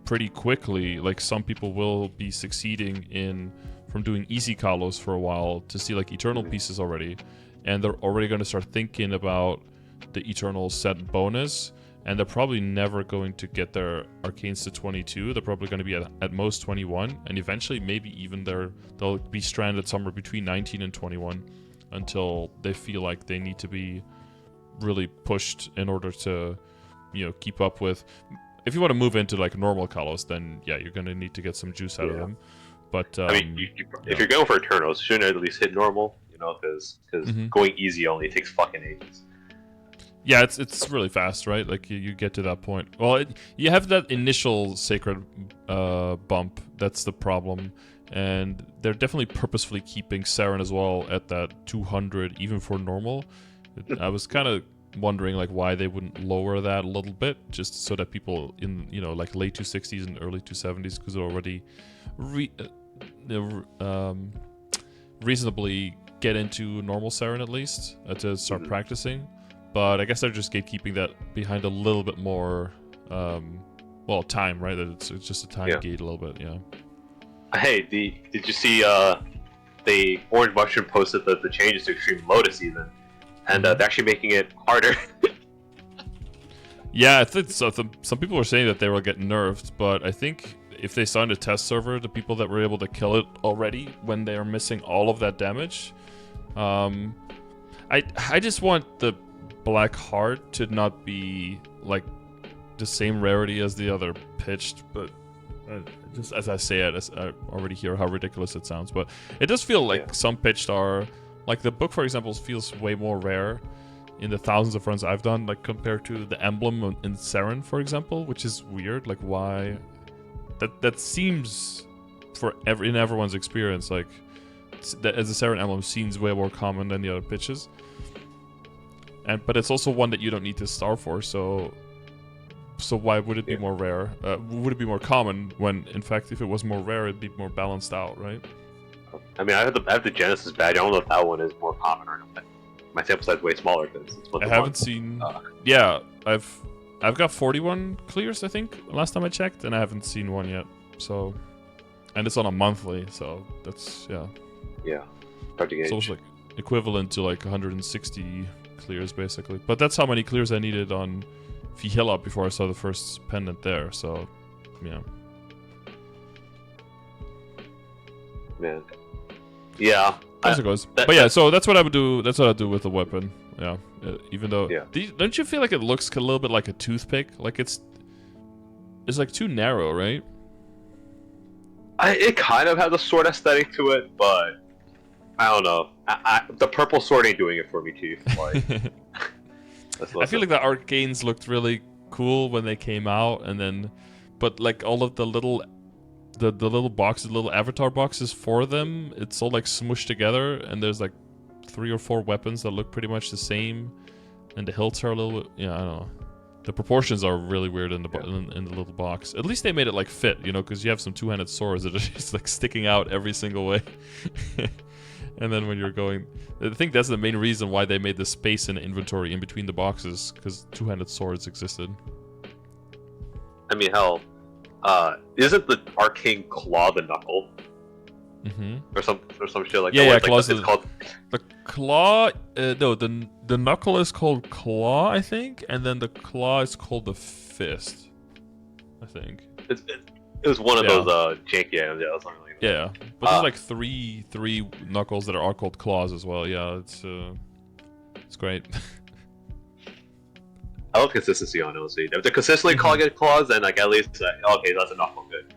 pretty quickly, like some people will be succeeding from doing easy Kalos for a while to see like Eternal pieces already. And they're already going to start thinking about the Eternal set bonus. And they're probably never going to get their Arcanes to 22. They're probably going to be at most 21. And eventually maybe even they'll be stranded somewhere between 19 and 21 until they feel like they need to be really pushed in order to, keep up with. If you want to move into like normal Kalos, then yeah, you're going to need to get some juice out of them. But I mean, if you're going for Eternals, shouldn't at least hit normal, because going easy only takes fucking ages. Yeah, it's really fast, right? Like you get to that point. Well, you have that initial sacred bump. That's the problem, and they're definitely purposefully keeping Saren as well at that 200, even for normal. I was kind of wondering like why they wouldn't lower that a little bit, just so that people in like late 260s and early 270s, because they're already reasonably get into normal Saren at least to start practicing. But I guess they're just gatekeeping that behind a little bit more, time, right? That it's just a time gate a little bit, yeah. Hey, did you see the Orange Mushroom posted the changes to Extreme Lotus even, and they're actually making it harder. Yeah, I think so. Some people were saying that they will get nerfed, but I think if they signed a test server, the people that were able to kill it already when they are missing all of that damage, I just want the Black Heart to not be like the same rarity as the other pitched, but just as I say it, I already hear how ridiculous it sounds, but it does feel like some pitched are, like the book, for example, feels way more rare in the thousands of runs I've done, like compared to the emblem in Saren, for example, which is weird. Like why? That seems in everyone's experience, like that as the Saren emblem seems way more common than the other pitches. But it's also one that you don't need to star for, so why would it be more rare? Would it be more common when, in fact, if it was more rare, it'd be more balanced out, right? I mean, I have the Genesis badge. I don't know if that one is more common or not. My sample size is way smaller because it's I haven't seen. Yeah, I've got 41 clears, I think, last time I checked, and I haven't seen one yet. So, and it's on a monthly, so that's hard to gauge. So it's like equivalent to like 160 clears basically, but that's how many clears I needed on Fihila before I saw the first pendant there. So, yeah. Man. Yeah. As it goes. But yeah, so that's what I would do. That's what I do with the weapon. Yeah. Even though, don't you feel like it looks a little bit like a toothpick? Like it's like too narrow, right? It kind of has a sword aesthetic to it, but I don't know. The purple sword ain't doing it for me, Chief. Like, I feel like the Arcanes looked really cool when they came out, and then, but like all of the little boxes, little avatar boxes for them, it's all like smushed together, and there's like 3 or 4 weapons that look pretty much the same, and the hilts are a little bit, I don't know. The proportions are really weird in the little box. At least they made it like fit, because you have some two-handed swords that are just like sticking out every single way. And then when you're going, I think that's the main reason why they made the space in the inventory in between the boxes, because two-handed swords existed. I mean, hell, isn't the Arcane Claw the knuckle? Mm-hmm. Or some shit like that? Yeah, it's claws. It's called... The claw. No, the knuckle is called claw, I think, and then the claw is called the fist. I think. It was one of those janky items. Yeah, something like that. Yeah, but there's like three knuckles that are called claws as well. Yeah, it's great. I love consistency on OC. If they're consistently calling it claws, then like at least okay, that's enough. I'm good.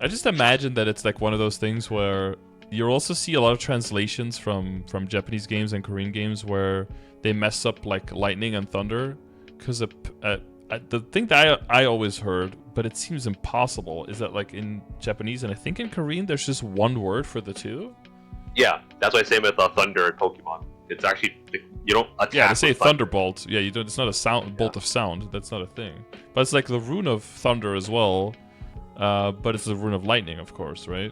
I just imagine that it's like one of those things where you'll also see a lot of translations from Japanese games and Korean games where they mess up like lightning and thunder, because the thing that I always heard, but it seems impossible, is that like in Japanese and I think in Korean there's just one word for the two. Yeah, that's what I say with thunder Pokemon. It's actually you don't attack. Yeah, they say with thunder. thunderbolt. Yeah, you don't. It's not a sound bolt of sound. That's not a thing. But it's like the rune of thunder as well. But it's the rune of lightning, of course, right?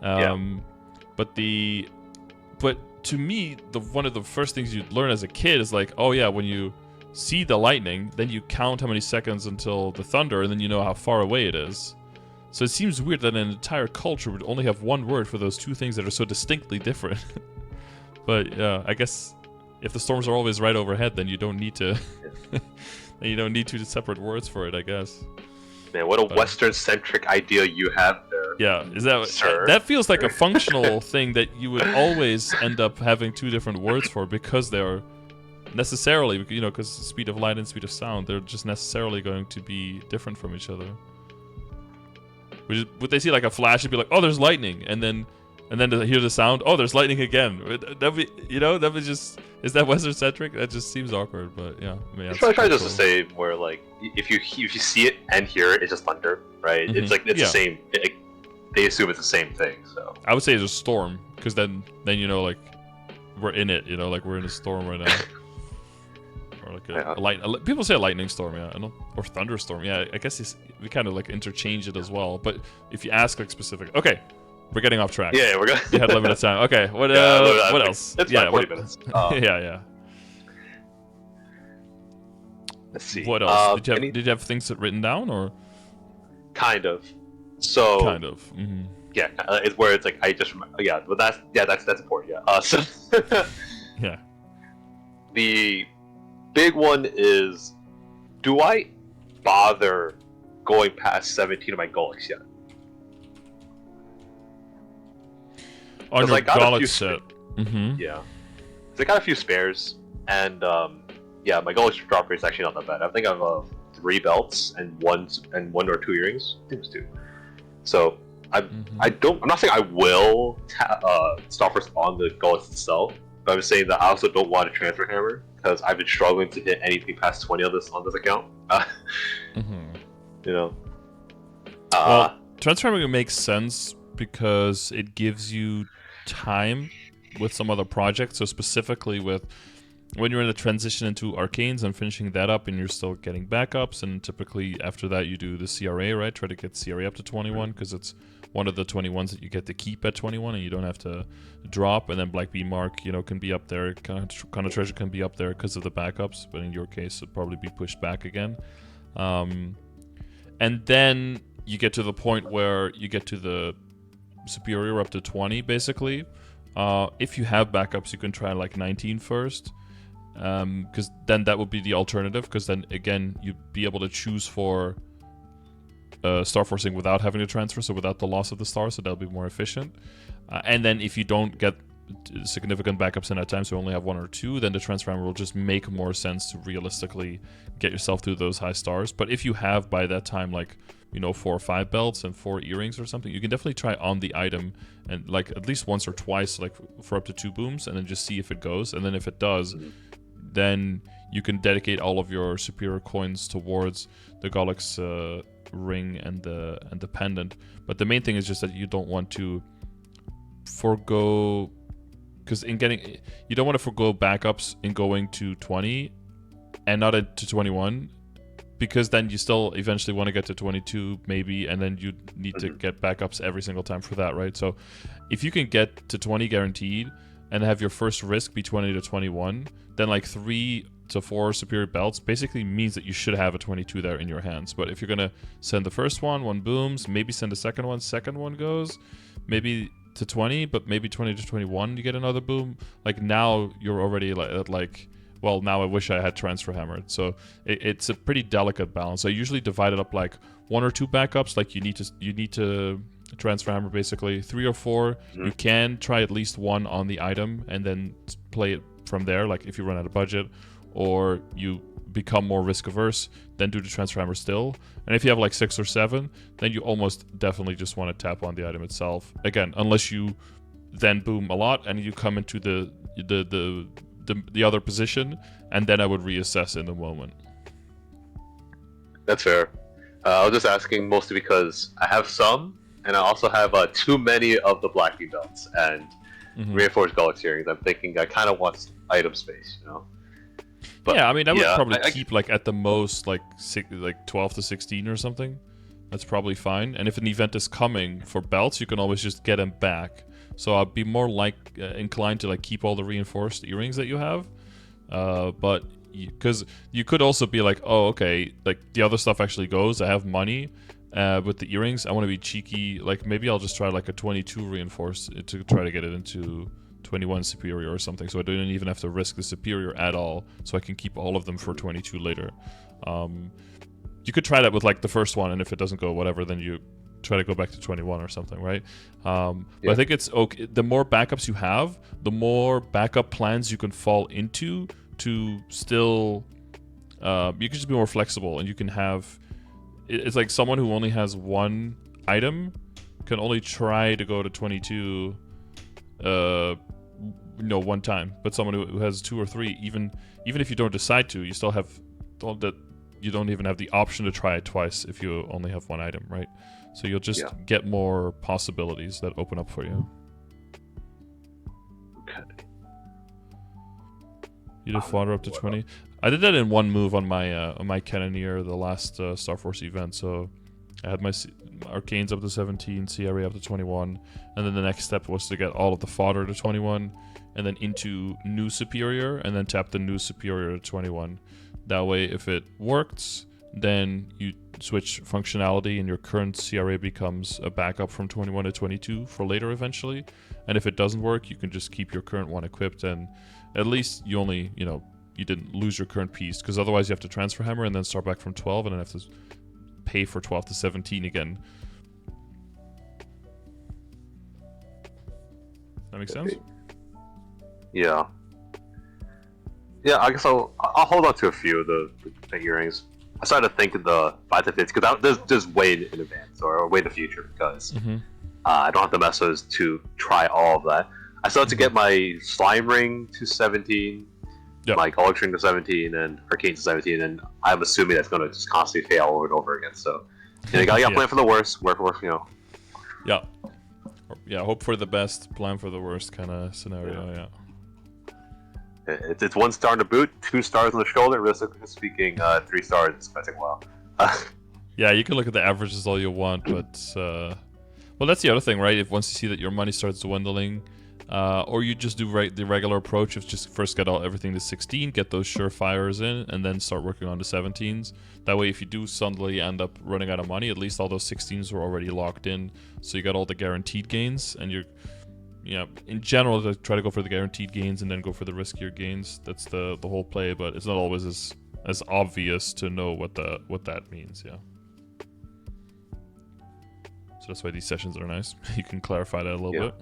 But to me, one of the first things you learn as a kid is like, oh yeah, when you see the lightning, then you count how many seconds until the thunder, and then you know how far away it is. So it seems weird that an entire culture would only have one word for those two things that are so distinctly different. But yeah, I guess if the storms are always right overhead, then you don't need to. Then you don't need two separate words for it, I guess. Man, what a Western-centric idea you have there. Yeah, is that sir? That feels like a functional thing that you would always end up having two different words for, because they are necessarily, because speed of light and speed of sound, they're just necessarily going to be different from each other. Would they see like a flash and be like, oh, there's lightning, and then to hear the sound, oh, there's lightning again? That'd be just, is that Western centric? That just seems awkward, but yeah. I mean, I try just to say where like if you see it and hear it, it's just thunder, right? Mm-hmm. It's like it's the same. They assume it's the same thing. So I would say it's a storm, because then like we're in it, like we're in a storm right now. Or like people say a lightning storm, yeah, or thunderstorm, yeah. I guess we kind of like interchange it as well. But if you ask like specific, okay, we're getting off track. Yeah, we're going. You had limited time. Okay, what else? It's about 40 minutes. Yeah. Let's see. What else? Did you have things written down, or? Kind of. So. Kind of. Mm-hmm. Yeah, it's where it's like I just remember. Yeah, but that's important. Yeah. So. Yeah. The big one is, do I bother going past 17 of my Gollux yet? On your Gollux set. Mm-hmm. Yeah. So I got a few spares, and yeah, my Gollux drop rate is actually not that bad. I think I have 3 belts and one or 2 earrings. I think it was 2. So I'm not saying I will stop first on the Gollux itself, but I'm saying that I also don't want a transfer hammer, because I've been struggling to hit anything past 20 on this account. Well, transfer hammer makes sense because it gives you time with some other projects. So specifically with when you're in the transition into Arcanes and finishing that up, and you're still getting backups, and typically after that you do the CRA, right? Try to get CRA up to 21, because it's one of the 21s that you get to keep at 21 and you don't have to drop. And then Black Bee Mark, can be up there. Kind of treasure can be up there because of the backups, but in your case it'll probably be pushed back again. And then you get to the point where you get to the superior up to 20 basically. If you have backups, you can try like 19 first, because then that would be the alternative, because then again you'd be able to choose for star forcing without having to transfer, so without the loss of the star, so that'll be more efficient. And then if you don't get significant backups in that time, so you only have 1 or 2, then the transfer hammer will just make more sense to realistically get yourself through those high stars. But if you have by that time like 4 or 5 belts and 4 earrings or something, you can definitely try on the item, and like at least once or twice, like for up to 2 booms, and then just see if it goes. And then if it does, then you can dedicate all of your superior coins towards the Gollux ring and the pendant. But the main thing is just that you don't want to forgo, because you don't want to forgo backups in going to 20 and not to 21, because then you still eventually want to get to 22 maybe, and then you need to get backups every single time for that, right? So if you can get to 20 guaranteed and have your first risk be 20 to 21, then like 3 to 4 superior belts basically means that you should have a 22 there in your hands. But if you're gonna send the first one booms, maybe send the second one goes, maybe to 20, but maybe 20 to 21 you get another boom. Like now you're already at like well, now I wish I had transfer hammered. So it's a pretty delicate balance. I usually divide it up like 1 or 2 backups. Like you need to transfer hammer basically 3 or 4. Mhm. You can try at least 1 on the item and then play it from there. Like if you run out of budget, or you become more risk averse, then do the transfer hammer still. And if you have like 6 or 7, then you almost definitely just want to tap on the item itself. Again, unless you then boom a lot and you come into the other position, and then I would reassess in the moment. That's fair. I was just asking mostly because I have some, and I also have too many of the black beam belts and reinforced Gollux earrings. I'm thinking I kind of want item space, you know. But, yeah, I mean, I would probably I keep like at the most like 12 to 16 or something. That's probably fine. And if an event is coming for belts, you can always just get them back. So I'd be more inclined to like keep all the reinforced earrings that you have. But because you could also be like, oh, okay, like the other stuff actually goes. I have money with the earrings. I want to be cheeky. Like maybe I'll just try like a 22 reinforced to try to get it into 21 superior or something, so I don't even have to risk the superior at all, so I can keep all of them for 22 later. You could try that with like the first one, and if it doesn't go whatever, then you try to go back to 21 or something, right? But I think it's okay. The more backups you have, the more backup plans you can fall into to still you can just be more flexible, and you can have it's like someone who only has 1 item can only try to go to 22 1 time, but someone who has 2 or 3, even if you don't decide to, you still have that. You don't even have the option to try it twice if you only have 1 item, right? So you'll just get more possibilities that open up for you. Okay. You did fodder up to 20. I did that in 1 move on my Cannoneer, the last Star Force event. So I had my Arcanes up to 17, CRA up to 21, and then the next step was to get all of the fodder to 21, and then into new superior, and then tap the new superior to 21. That way, if it works, then you switch functionality, and your current CRA becomes a backup from 21 to 22 for later eventually. And if it doesn't work, you can just keep your current one equipped, and at least you only, you didn't lose your current piece, because otherwise you have to transfer hammer and then start back from 12, and then have to pay for 12 to 17 again. That makes sense? Yeah. Yeah, I guess I'll hold on to a few of the earrings. I started to think of the 5 to 50 because there's way in advance or way in the future, because I don't have to mess with to try all of that. I still have to get my slime ring to 17, my Gollux ring to 17, and Arcane to 17, and I'm assuming that's going to just constantly fail over and over again. So you got to plan for the worst, work, Yeah, hope for the best, plan for the worst kind of scenario. It's 1 star in the boot, 2 stars on the shoulder. Realistically speaking, 3 stars. It's going to take a while. Yeah, you can look at the averages all you want, but well, that's the other thing, right? If once you see that your money starts dwindling, or you just do the regular approach of just first get everything to 16, get those surefires in, and then start working on the 17s. That way, if you do suddenly end up running out of money, at least all those 16s were already locked in, so you got all the guaranteed gains, and you're in general, to try to go for the guaranteed gains and then go for the riskier gains. That's the whole play, but it's not always as obvious to know what that means. Yeah. So that's why these sessions are nice. You can clarify that a little bit.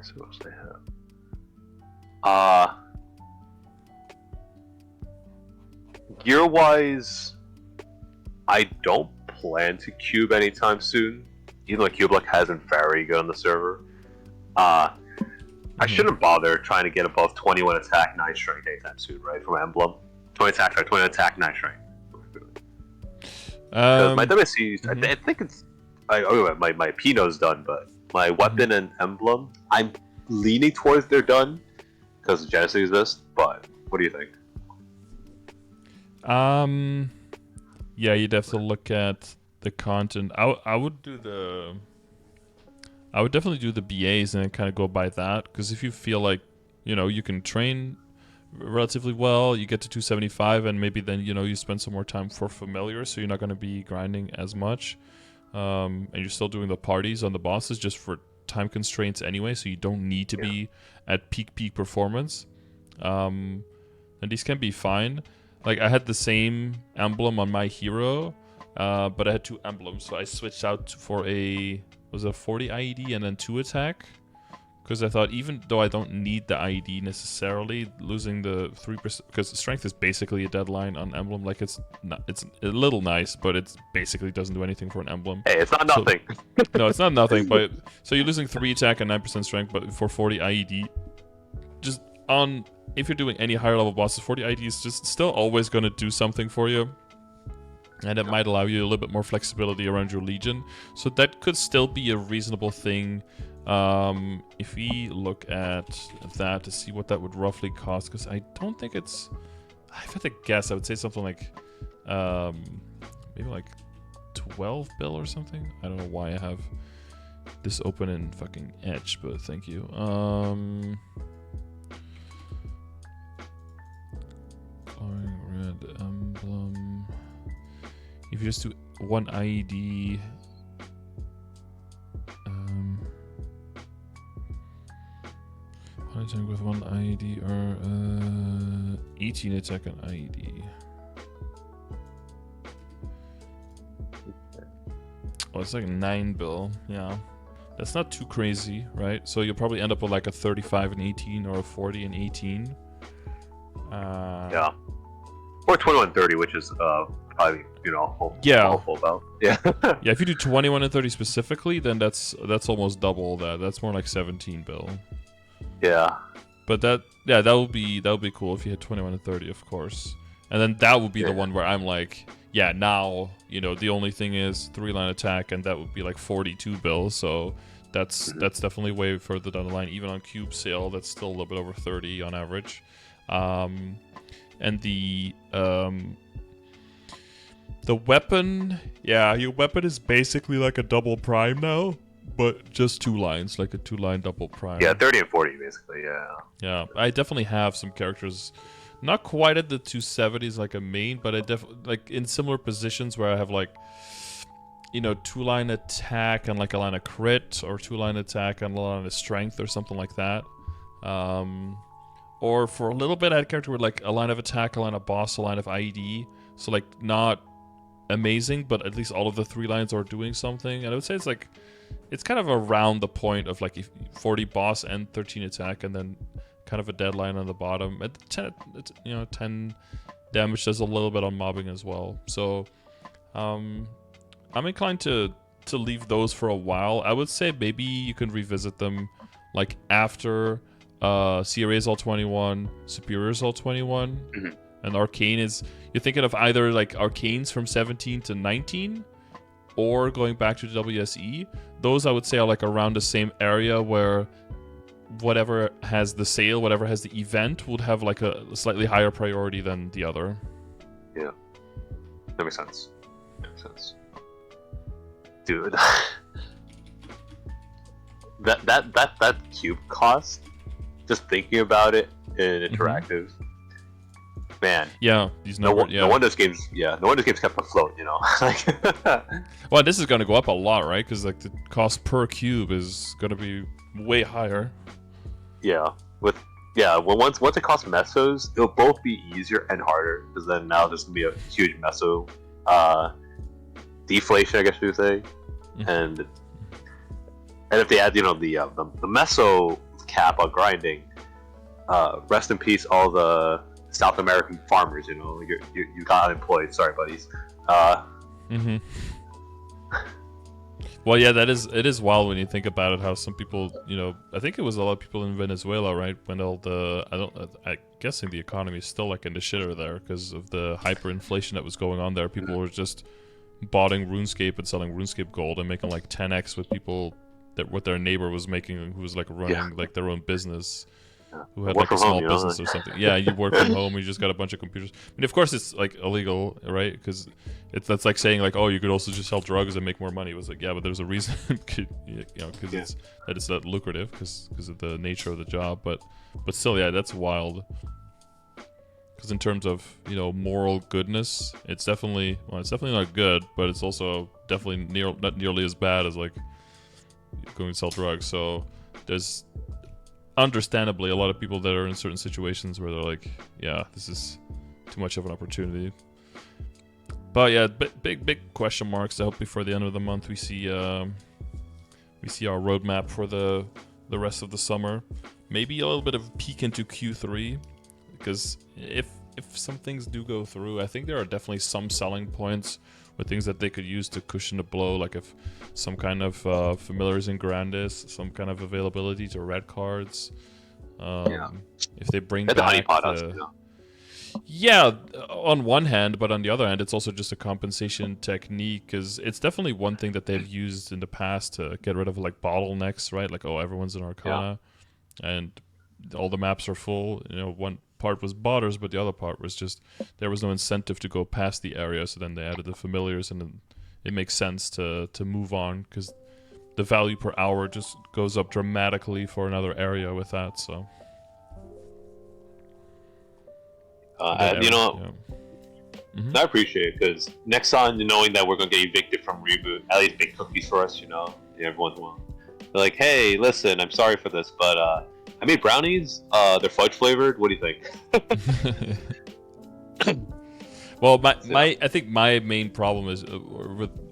So what else they have? Gear-wise, I don't plan to cube anytime soon. Even though cube luck hasn't very good on the server. I shouldn't bother trying to get above 21 attack, 9 strength anytime soon, right? From Emblem. 20 attack, 20 attack, 9 strength. My WC, I think it's... my Pino's done, but my weapon and Emblem, I'm leaning towards they're done, because Genesis exists, but what do you think? Yeah, you'd have to look at the content. I would definitely do the BAs and then kind of go by that, because if you feel like you can train relatively well, you get to 275, and maybe then you spend some more time for familiar, so you're not going to be grinding as much, and you're still doing the parties on the bosses just for time constraints anyway, so you don't need to be at peak performance. and these can be fine. Like I had the same emblem on my hero, but I had 2 emblems, so I switched out for a 40 IED and then 2 attack. Because I thought, even though I don't need the IED necessarily, losing the 3%, because strength is basically a deadline on emblem. Like it's a little nice, but it basically doesn't do anything for an emblem. Hey, it's not nothing. So, no, it's not nothing. But so you're losing 3 attack and 9% strength, but for 40 IED, just on if you're doing any higher level bosses, 40 IED is just still always going to do something for you. And it might allow you a little bit more flexibility around your Legion. So that could still be a reasonable thing. If we look at that to see what that would roughly cost, because I don't think it's... If I had to guess, I would say something like... maybe like 12 bill or something? I don't know why I have this open in fucking Edge, but thank you. Glowing red emblem... If you just do 1 IED, attack with 1 IED or 18 attack on IED. Oh, it's like 9 bill. Yeah, that's not too crazy, right? So you'll probably end up with like a 35 and 18 or a 40 and 18. Yeah, or 2130, which is probably full about. Yeah. Yeah, if you do 21 and 30 specifically, then that's almost double that. That's more like 17 bill. Yeah. But that would be cool if you had 21 and 30, of course. And then that would be the one where I'm like, yeah, now, the only thing is 3-line attack, and that would be like 42 bill. So that's definitely way further down the line. Even on cube sale, that's still a little bit over 30 on average. And the weapon, your weapon is basically like a double prime now, but just 2 lines, like a 2-line double prime. Yeah, 30 and 40 basically, yeah. Yeah, I definitely have some characters, not quite at the 270s like a main, but I definitely, like in similar positions where I have like, 2-line attack and like a line of crit, or 2-line attack and a line of strength or something like that. Or for a little bit I had a character with like a line of attack, a line of boss, a line of IED. So like not amazing, but at least all of the 3 lines are doing something. And I would say it's kind of around the point of like 40 boss and 13 attack, and then kind of a deadline on the bottom. At 10 damage does a little bit on mobbing as well. So I'm inclined to leave those for a while. I would say maybe you can revisit them like after CRA is all 21, Superior is all 21, and Arcane is... You're thinking of either like Arcanes from 17 to 19, or going back to WSE. Those I would say are like around the same area where whatever has the sale, whatever has the event, would have like a slightly higher priority than the other. Yeah, that makes sense. Dude, that cube cost, just thinking about it in interactive, man. Yeah, these numbers. No wonder this game's kept afloat. Well, this is gonna go up a lot, right? Because like the cost per cube is gonna be way higher. Yeah, once it costs mesos, it'll both be easier and harder, because then now there's gonna be a huge meso deflation, I guess you would say, and if they add the meso cap on grinding, rest in peace all the South American farmers. You got unemployed. Sorry, buddies. Well, yeah, it is wild when you think about it. How some people, I think it was a lot of people in Venezuela, right? When I'm guessing the economy is still like in the shitter there because of the hyperinflation that was going on there. People were just botting RuneScape and selling RuneScape gold and making like 10x with people that what their neighbor was making, who was like running like their own business. Who had like a small business or something. Yeah, you work from home, you just got a bunch of computers. I mean, of course it's like illegal, right? Because that's like saying like, oh, you could also just sell drugs and make more money. It was like, yeah, but there's a reason, because it's not lucrative because of the nature of the job. But still, yeah, that's wild. Because in terms of moral goodness, it's definitely not good, but it's also definitely not nearly as bad as like going to sell drugs. So there's understandably, a lot of people that are in certain situations where they're like, yeah, this is too much of an opportunity. But yeah, big question marks. I hope before the end of the month we see our roadmap for the rest of the summer. Maybe a little bit of a peek into Q3, because if some things do go through, I think there are definitely some selling points with things that they could use to cushion the blow, like if some kind of familiars in Grandis, some kind of availability to red cards. If they bring back the honeypot, yeah, on one hand, but on the other hand, it's also just a compensation technique, because it's definitely one thing that they've used in the past to get rid of like bottlenecks, right? Like, oh, everyone's in Arcana, and all the maps are full. You know, one part was botters, but the other part was just there was no incentive to go past the area. So then they added the familiars, and then it makes sense to move on, because the value per hour just goes up dramatically for another area with that. So. I appreciate it, because next time, knowing that we're gonna get evicted from Reboot, at least make cookies for us, every once in a while. They're like, hey, listen, I'm sorry for this, but I made brownies. They're fudge flavored. What do you think? Well, I think my main problem is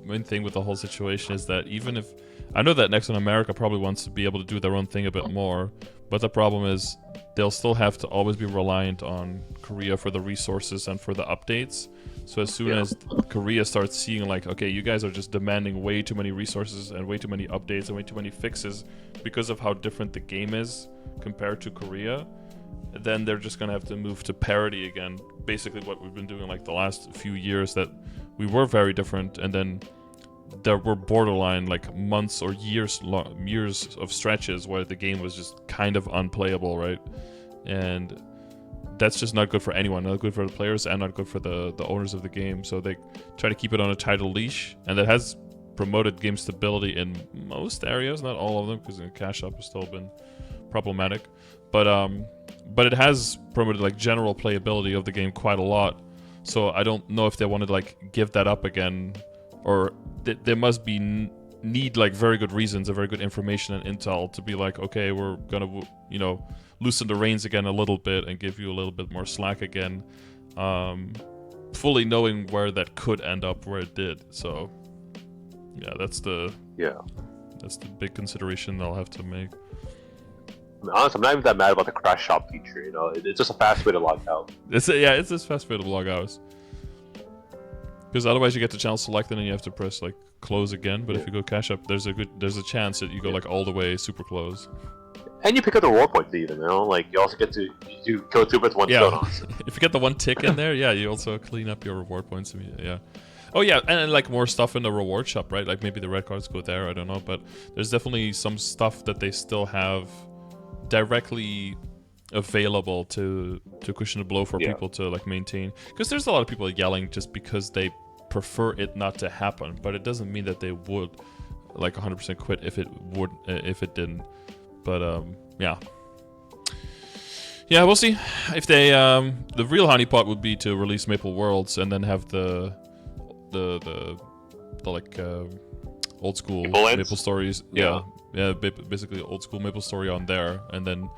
main thing with the whole situation is that even if I know that Next in America probably wants to be able to do their own thing a bit more, but the problem is they'll still have to always be reliant on Korea for the resources and for the updates. So as soon as Korea starts seeing like, okay, you guys are just demanding way too many resources and way too many updates and way too many fixes because of how different the game is compared to Korea, then they're just gonna have to move to parity again. Basically what we've been doing like the last few years, that we were very different, and then there were borderline like months or years of stretches where the game was just kind of unplayable, right? And that's just not good for anyone, not good for the players and not good for the owners of the game. So they try to keep it on a tighter leash, and that has promoted game stability in most areas, not all of them, because the cash up has still been problematic, but it has promoted like general playability of the game quite a lot. So I don't know if they want to like give that up again, or there must be need like very good reasons and very good information and intel to be like, okay, we're gonna loosen the reins again a little bit and give you a little bit more slack again, fully knowing where that could end up where it did. So yeah, that's the big consideration they'll have to make. I mean, honestly, I'm not even that mad about the crash shop feature. It's just a fast way to log out. It's this fast way to log out. Because otherwise you get the channel selected and you have to press like close again. But if you go cash up, there's a chance that you go like all the way super close. And you pick up the reward points even, like you also get to kill 2 birds with 1 stone. If you get the 1 tick in there, you also clean up your reward points immediately. Yeah. Oh yeah, and like more stuff in the reward shop, right? Like maybe the red cards go there, I don't know, but there's definitely some stuff that they still have directly available to cushion the blow for people to like maintain. Because there's a lot of people yelling just because they prefer it not to happen, but it doesn't mean that they would like 100% quit if it didn't. But yeah, we'll see if they the real honeypot would be to release Maple Worlds and then have the like old school Maple Stories. Basically old school Maple Story on there, and then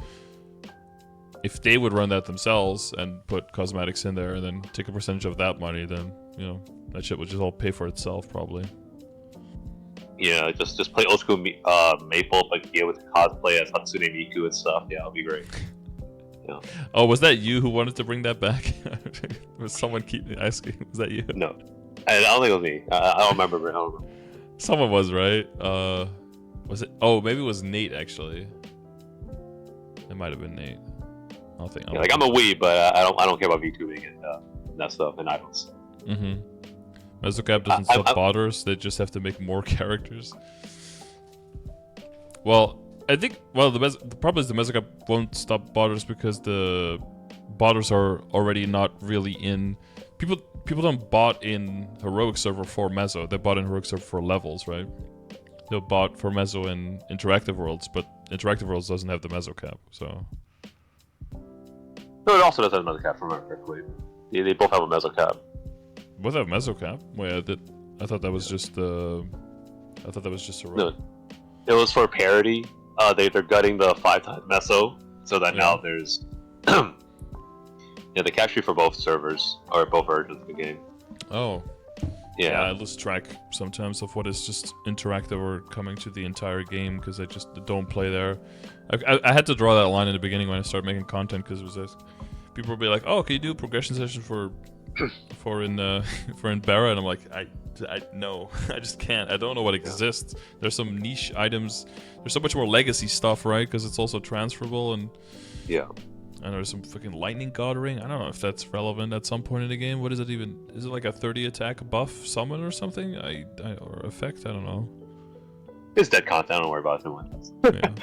if they would run that themselves and put cosmetics in there and then take a percentage of that money, then that shit would just all pay for itself probably. Yeah, just play old school Maple, but be able to cosplay as Hatsune Miku and stuff. Yeah, it'll be great. Yeah. Oh, was that you who wanted to bring that back? Was someone keep asking? Was that you? No, I don't think it was me. I don't remember. Someone was, right? Was it? Oh, maybe it was Nate actually. It might have been Nate. I'm a weeb, but I don't care about VTubing and that stuff and items. Mm-hmm. Mezocap doesn't stop botters; they just have to make more characters. Well, I think the problem is the Mezocap won't stop botters because the botters are already not really in. People don't bot in Heroic Server for Meso. They bought in Heroic Server for levels, right? They'll bot for Meso in Interactive Worlds, but Interactive Worlds doesn't have the Mezocap, so. No, it also doesn't have a Mezocap, if I remember correctly. They both have a Mezocap. Both have Mezocap? Wait, I thought that was just Heroic. No, it was for parity. they're gutting the 5 times meso, so that now there's the cache tree for both servers or both versions of the game. Oh. Yeah. I lose track sometimes of what is just interactive or coming to the entire game because I just don't play there. I had to draw that line in the beginning when I started making content because it was this, people would be like, "Oh, can you do a progression session for in Barra?" And I'm like, I no, I just can't. I don't know what exists. There's some niche items. There's so much more legacy stuff, right? Because it's also transferable and and there's some fucking lightning god ring. I don't know if that's relevant at some point in the game. What is it even? Is it like a 30 attack buff summon or something? Or effect? I don't know. It's dead content. Don't worry about it too much. Yeah.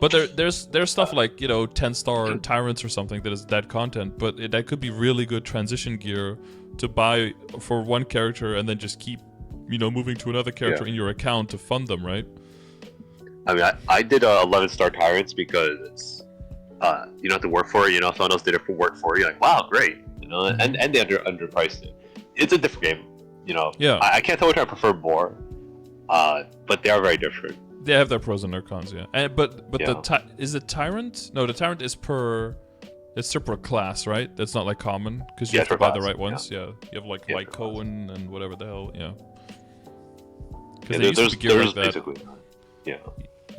But there's stuff like 10-star tyrants or something that is dead content. But that could be really good transition gear to buy for one character and then just keep moving to another character in your account to fund them, right? I mean, I did 11-star tyrants because it's you don't have to work for it. Someone else did it for work for you. Like, wow, great. And they underpriced it. It's a different game. Yeah. I can't tell which I prefer more. But they are very different. They have their pros and their cons, yeah. But is it tyrant? No, the tyrant is it's per class, right? That's not like common because you have to buy the right ones. Yeah, you have like Light Cohen and whatever the hell. Yeah. Because there's basically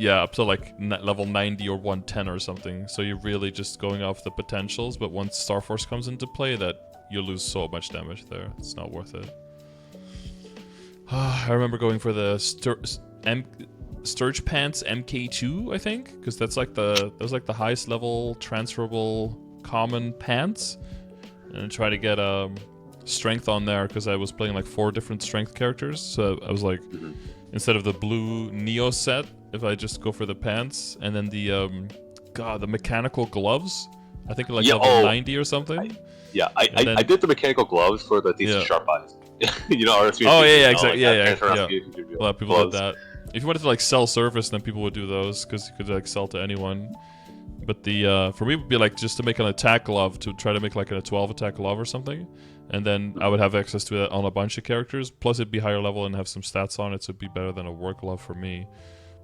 up to like level 90 or 110 or something. So you're really just going off the potentials. But once Star Force comes into play, that you lose so much damage there. It's not worth it. I remember going for the Sturge Pants MK2, I think, because that's like the highest level transferable common pants, and try to get strength on there because I was playing like 4 different strength characters. So I was like, instead of the blue Neo set, if I just go for the pants and then the mechanical gloves, I think like level 90 or something. I did the mechanical gloves for the decent sharp eyes. Exactly. A lot of people did that. If you wanted to like sell surface, then people would do those because you could like sell to anyone. But the for me it would be like just to make an attack glove, to try to make like a 12 attack glove or something, and then I would have access to it on a bunch of characters. Plus it'd be higher level and have some stats on it, so it'd be better than a work glove for me.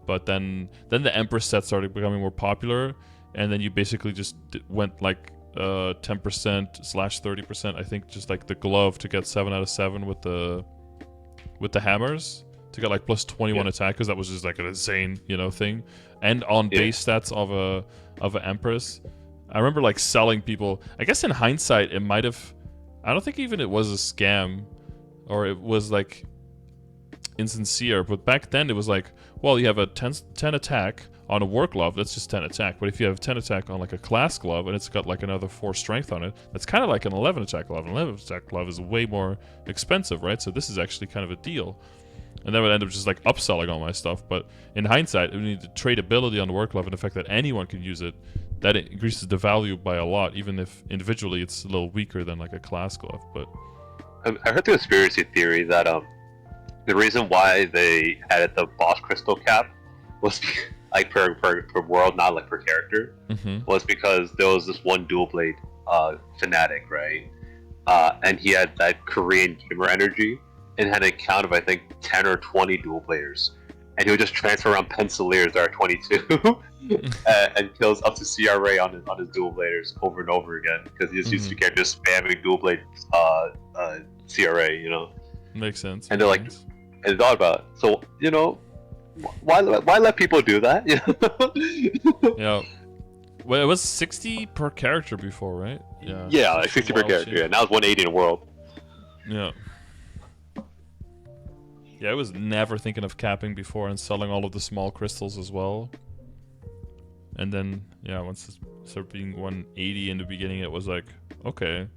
But then the Empress set started becoming more popular, and then you basically just went like 10%/30%, I think, just like the glove to get 7 out of 7 with the hammers to get like plus 21 attack, because that was just like an insane thing, and on base stats of a Empress. I remember like selling people. I guess in hindsight it might have, I don't think even it was a scam or it was like insincere, but back then it was like, well, you have a 10 attack on a work glove, that's just 10 attack. But if you have 10 attack on like a class glove and it's got like another 4 strength on it, that's kind of like an 11 attack glove. An 11 attack glove is way more expensive, right? So this is actually kind of a deal. And that would end up just like upselling all my stuff. But in hindsight, we need the tradability on the work glove and the fact that anyone can use it, that increases the value by a lot, even if individually it's a little weaker than like a class glove. But I heard the conspiracy theory that the reason why they added the boss crystal cap was like per world, not like per character, was because there was this one dual blade fanatic, right? And he had that Korean gamer energy and had an account of I think 10 or 20 dual players, and he would just transfer around penciliers that are 22 and kills up to CRA on his dual bladers over and over again, because he just used to keep just spamming dual blade CRA, Makes sense. And they're like, and it's all about, so why let people do that? Yeah. Well, it was 60 per character before, right? Yeah. Yeah, like 60 per character. Yeah, now it's 180 in the world. Yeah. Yeah, I was never thinking of capping before and selling all of the small crystals as well. And then, yeah, once it started being 180 in the beginning, it was like, okay.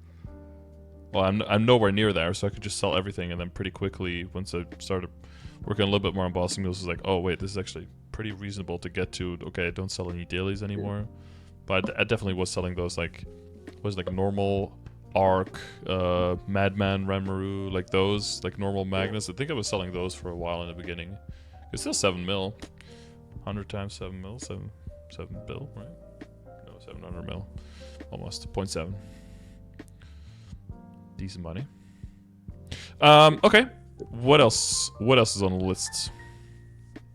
Well, I'm nowhere near there, so I could just sell everything, and then pretty quickly, once I started working a little bit more on bossing moves, was like, oh wait, this is actually pretty reasonable to get to. Okay, I don't sell any dailies anymore, but I definitely was selling those like normal Arc, Madman, Ranmaru, like those, like normal Magnus. I think I was selling those for a while in the beginning. It's still 7 mil, 100 times 7 mil, 7 bill, right? No, 700 mil, almost 0.7. Decent money. Okay. What else? What else is on the list?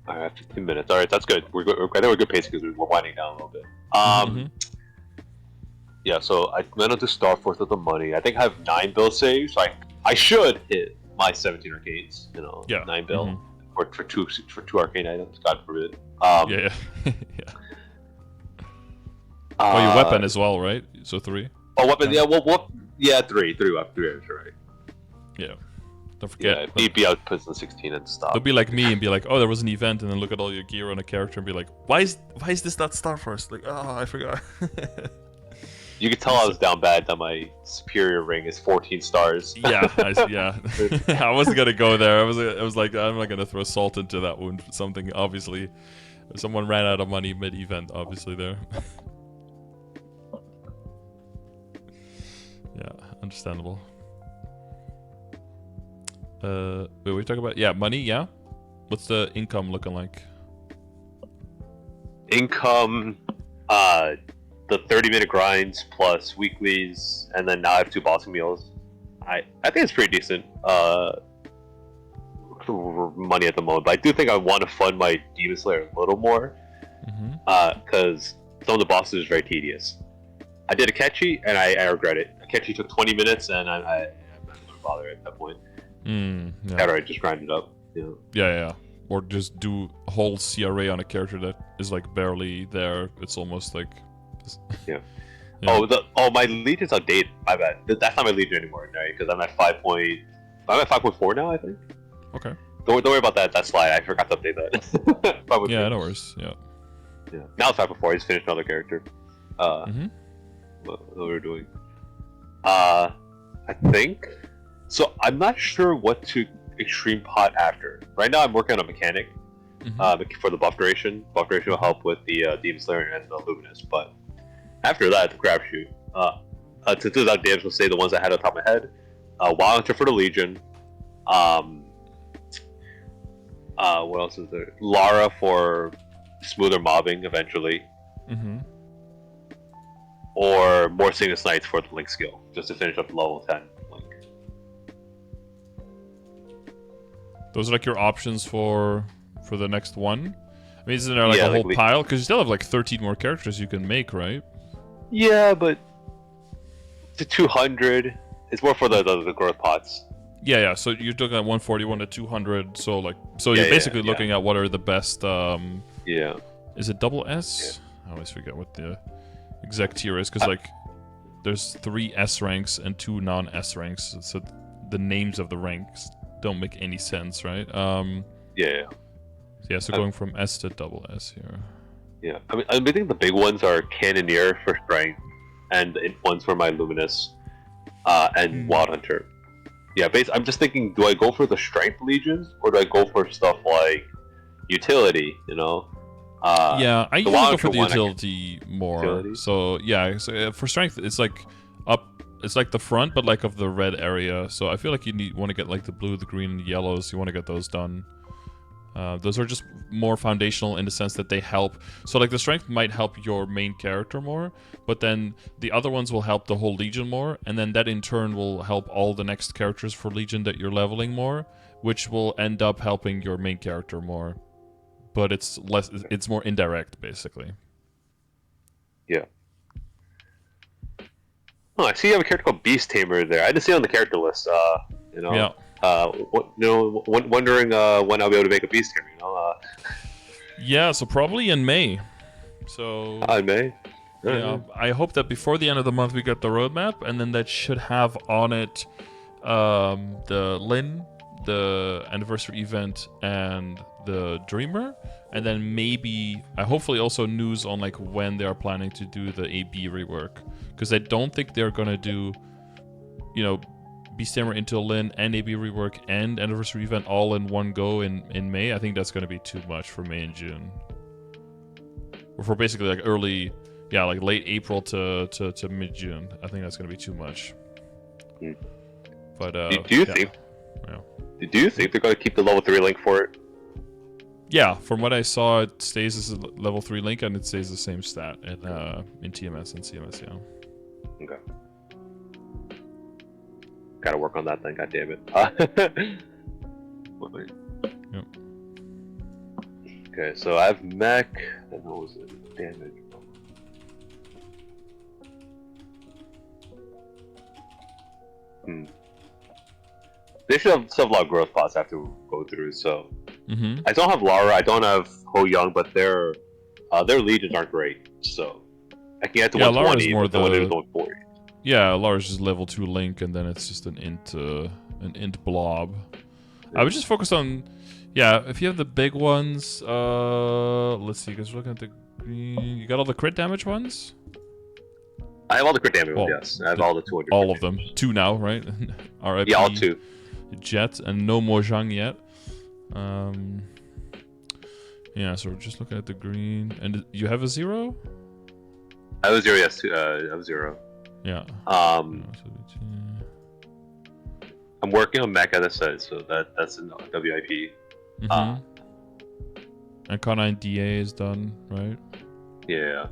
All right, 15 minutes. All right, that's good. We're good. I think we're good pace because we're winding down a little bit. Mm-hmm. Yeah. So I went on to Starforce with the money. I think I have 9 bill saves. So I should hit my 17 arcades. You know, Yeah. 9 bill Mm-hmm. for two arcane items. God forbid. Yeah. Yeah. Uh, Oh, your weapon as well, right? So 3. Oh, weapon. Yeah. Well, yeah, three up, 3. That's right. Yeah. Don't forget. Yeah, BP outputs the 16 and stuff. They'll be like me and be like, oh, there was an event, and then look at all your gear on a character and be like, why is this not Starforce? Like, oh, I forgot. You could tell I was down bad that my superior ring is 14 stars. Yeah, I wasn't gonna go there. I was like, I'm not gonna throw salt into that wound. Something obviously, someone ran out of money mid-event. Obviously there. Yeah, understandable. Wait, we talk about money. Yeah, what's the income looking like? Income, the 30-minute grinds plus weeklies, and then now I have 2 bossing meals. I think it's pretty decent. Money at the moment, but I do think I want to fund my Demon Slayer a little more. Because some of the bosses are very tedious. I did Akechi and I regret it. Akechi took 20 minutes and I'm not going to bother at that point. Yeah. After I just grind it up. You know? Yeah. Or just do a whole CRA on a character that is like barely there. It's almost like. Yeah. Yeah. Oh, my Legion's outdated. My bad. That's not my Legion anymore, right? Because I'm at 5.4 now, I think. Okay. Don't worry about that slide. I forgot to update that. 5.3. Yeah, no worries. Yeah. Now it's 5.4. I just finished another character. What we're doing. I think. So I'm not sure what to extreme pot after. Right now I'm working on a mechanic for the buff duration. Buff duration will help with the Demon Slayer and the Luminous, but after that, the crapshoot. To do that, Dams will say the ones I had on top of my head. Wild Hunter for the Legion. What else is there? Lara for smoother mobbing eventually. Or more Cygnus Knights for the Link skill, just to finish up level 10 Link. Those are like your options for the next one. I mean, isn't there like Yeah, a whole like pile? Because you still have like 13 more characters you can make, right? Yeah, but to 200, it's more for the growth pots. Yeah. So you're looking at 141 to 200. So you're Yeah, basically looking at what are the best. Yeah. Is it double S? Yeah. I always forget what the exact tier is, because like there's 3 S ranks and 2 non-S ranks. So the names of the ranks don't make any sense, right? Yeah. So going from S to double S here. Yeah. I think the big ones are Cannoneer for strength, and the ones for my Luminous, and Wild Hunter. Yeah, I'm just thinking, do I go for the strength legions or do I go for stuff like utility? You know. I usually go for the one, utility more. Utility? So for strength, it's like it's like the front, but like of the red area. So I feel like you want to get like the blue, the green, and the yellows. You want to get those done. Those are just more foundational in the sense that they help. So like the strength might help your main character more, but then the other ones will help the whole Legion more, and then that in turn will help all the next characters for Legion that you're leveling more, which will end up helping your main character more. But it's more indirect, basically. Yeah. Oh, I see you have a character called Beast Tamer there. I didn't see it on the character list. Yeah. Wondering when I'll be able to make a Beast Tamer. Yeah. So probably in May. So. In May. Yeah. I hope that before the end of the month we get the roadmap, and then that should have on it the Lin, the anniversary event, and the Dreamer, and then maybe hopefully also news on like when they are planning to do the AB rework, because I don't think they're gonna do Beast Tamer into Lin and AB rework and anniversary event all in one go in May. I think that's gonna be too much for May and June, or for basically like like late April to mid June. I think that's gonna be too much. But do you think? Yeah. Do you think they're gonna keep the level 3 Link for it? Yeah, from what I saw, it stays as a level 3 Link, and it stays the same stat in TMS and CMS, yeah. Okay. Gotta work on that then, god damn it. Yep. Okay, so I have mech, and what was it? Damage. They should have still have a lot of growth pods I have to go through, so... I don't have Lara, I don't have Ho Young, but their legions aren't great, so... I can get to 120, more but then when they're going 40. Yeah, Lara's just level 2 Link, and then it's just an int blob. I would just focus on... Yeah, if you have the big ones, let's see, because we're looking at the green... You got all the crit damage ones? I have all the crit damage ones, yes. I have all the 200 all of them. 2 now, right? RIP, yeah, all 2. Jet, and no Mojang yet. Yeah, so we're just looking at the green. And you have a 0? I have a 0, yes. I have a 0. Yeah. I'm working on mech as I said, so that's in WIP. And Con9 DA is done, right? Yeah.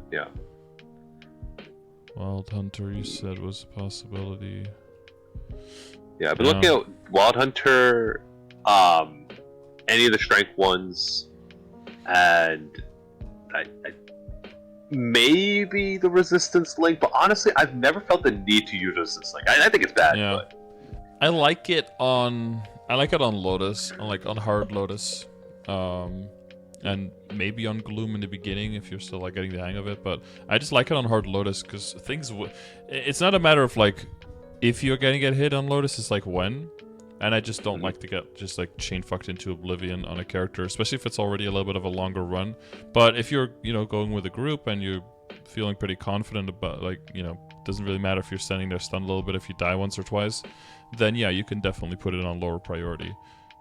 Wild Hunter, you said was a possibility. Yeah, I've been looking at Wild Hunter, any of the strength ones, and I maybe the resistance link, but honestly, I've never felt the need to use resistance link. I think it's bad. Yeah. But... I like it on Lotus, on hard Lotus, and maybe on Gloom in the beginning if you're still like getting the hang of it. But I just like it on hard Lotus because it's not a matter of like if you're gonna get hit on Lotus, it's like when. And I just don't like to get just like chain fucked into oblivion on a character, especially if it's already a little bit of a longer run. But if you're, going with a group and you're feeling pretty confident about, like, doesn't really matter if you're standing there stunned a little bit if you die once or twice, then yeah, you can definitely put it on lower priority.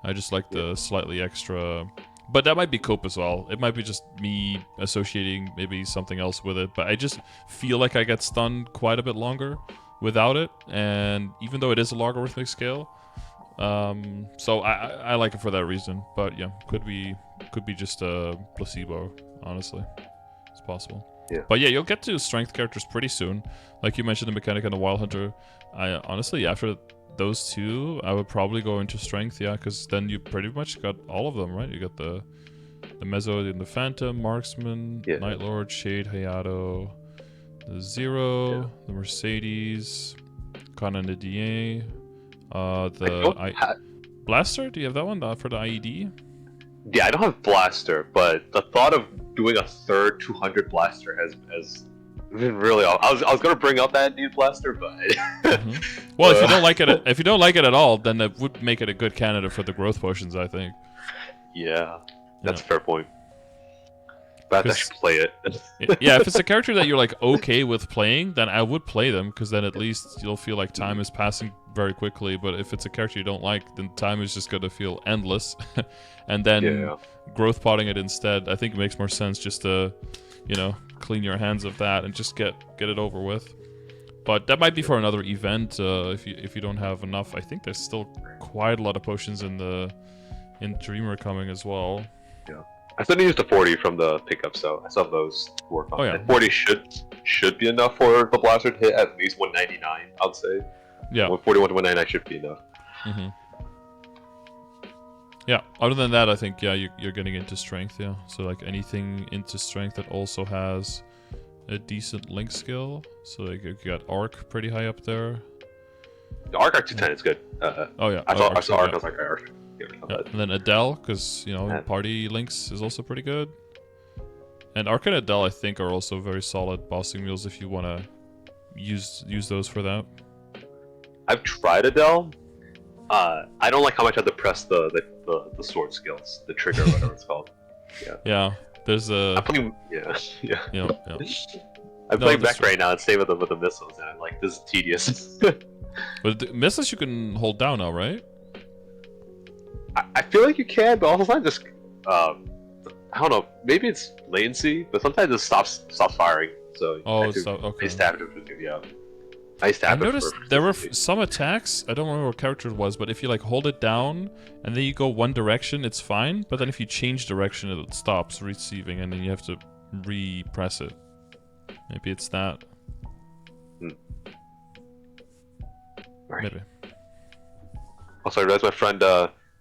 I just like the slightly extra, but that might be cope as well. It might be just me associating maybe something else with it, but I just feel like I get stunned quite a bit longer without it, and even though it is a logarithmic scale. So I like it for that reason, but yeah, could be just a placebo, honestly. It's possible. Yeah. But yeah, you'll get to strength characters pretty soon. Like you mentioned the mechanic and the Wild Hunter. I honestly, after those 2, I would probably go into strength, yeah, because then you pretty much got all of them, right? You got the Mezzo and the Phantom, Marksman, Night Lord, Shade, Hayato, the Zero, the Mercedes, Kana and the DA. Blaster? Do you have that one for the IED? Yeah, I don't have Blaster, but the thought of doing a third 200 Blaster has been really. I was gonna bring up that new Blaster, but. Well, if you don't like it at all, then that would make it a good candidate for the growth potions, I think. Yeah, that's a fair point. But I should play it. Yeah, if it's a character that you're like okay with playing, then I would play them, because then at least you'll feel like time is passing very quickly. But if it's a character you don't like, then time is just going to feel endless. And then growth potting it instead, I think it makes more sense just to, clean your hands of that and just get it over with. But that might be for another event if you don't have enough. I think there's still quite a lot of potions in Dreamer coming as well. Yeah. I still need to use the 40 from the pickup, so I still have those to work on. And 40 should be enough for the Blaster to hit at least 199, I'd say. Yeah. 41 to 199 should be enough. Yeah, other than that, I think, you're getting into strength, yeah. So, like, anything into strength that also has a decent link skill. So, like, you got Arc pretty high up there. The Arc 210 is good. I saw Arc, I was like, Arc. Yeah. And then Adele, because, Party Links is also pretty good. And Arc and Adele, I think, are also very solid bossing mules if you want to use those for that. I've tried Adele. I don't like how much I have to press the sword skills, the trigger, or whatever it's called. Yeah, there's a... I'm playing... Yeah. I'm playing back right now and stay with the missiles, and I'm like, this is tedious. But the missiles you can hold down now, right? I feel like you can, but also sometimes just I don't know. Maybe it's latency, but sometimes it stops firing. So okay. I noticed there were some attacks. I don't remember what character it was, but if you like hold it down and then you go one direction, it's fine. But then if you change direction, it stops receiving, and then you have to re-press it. Maybe it's that. Right. Maybe. Also, I realized my friend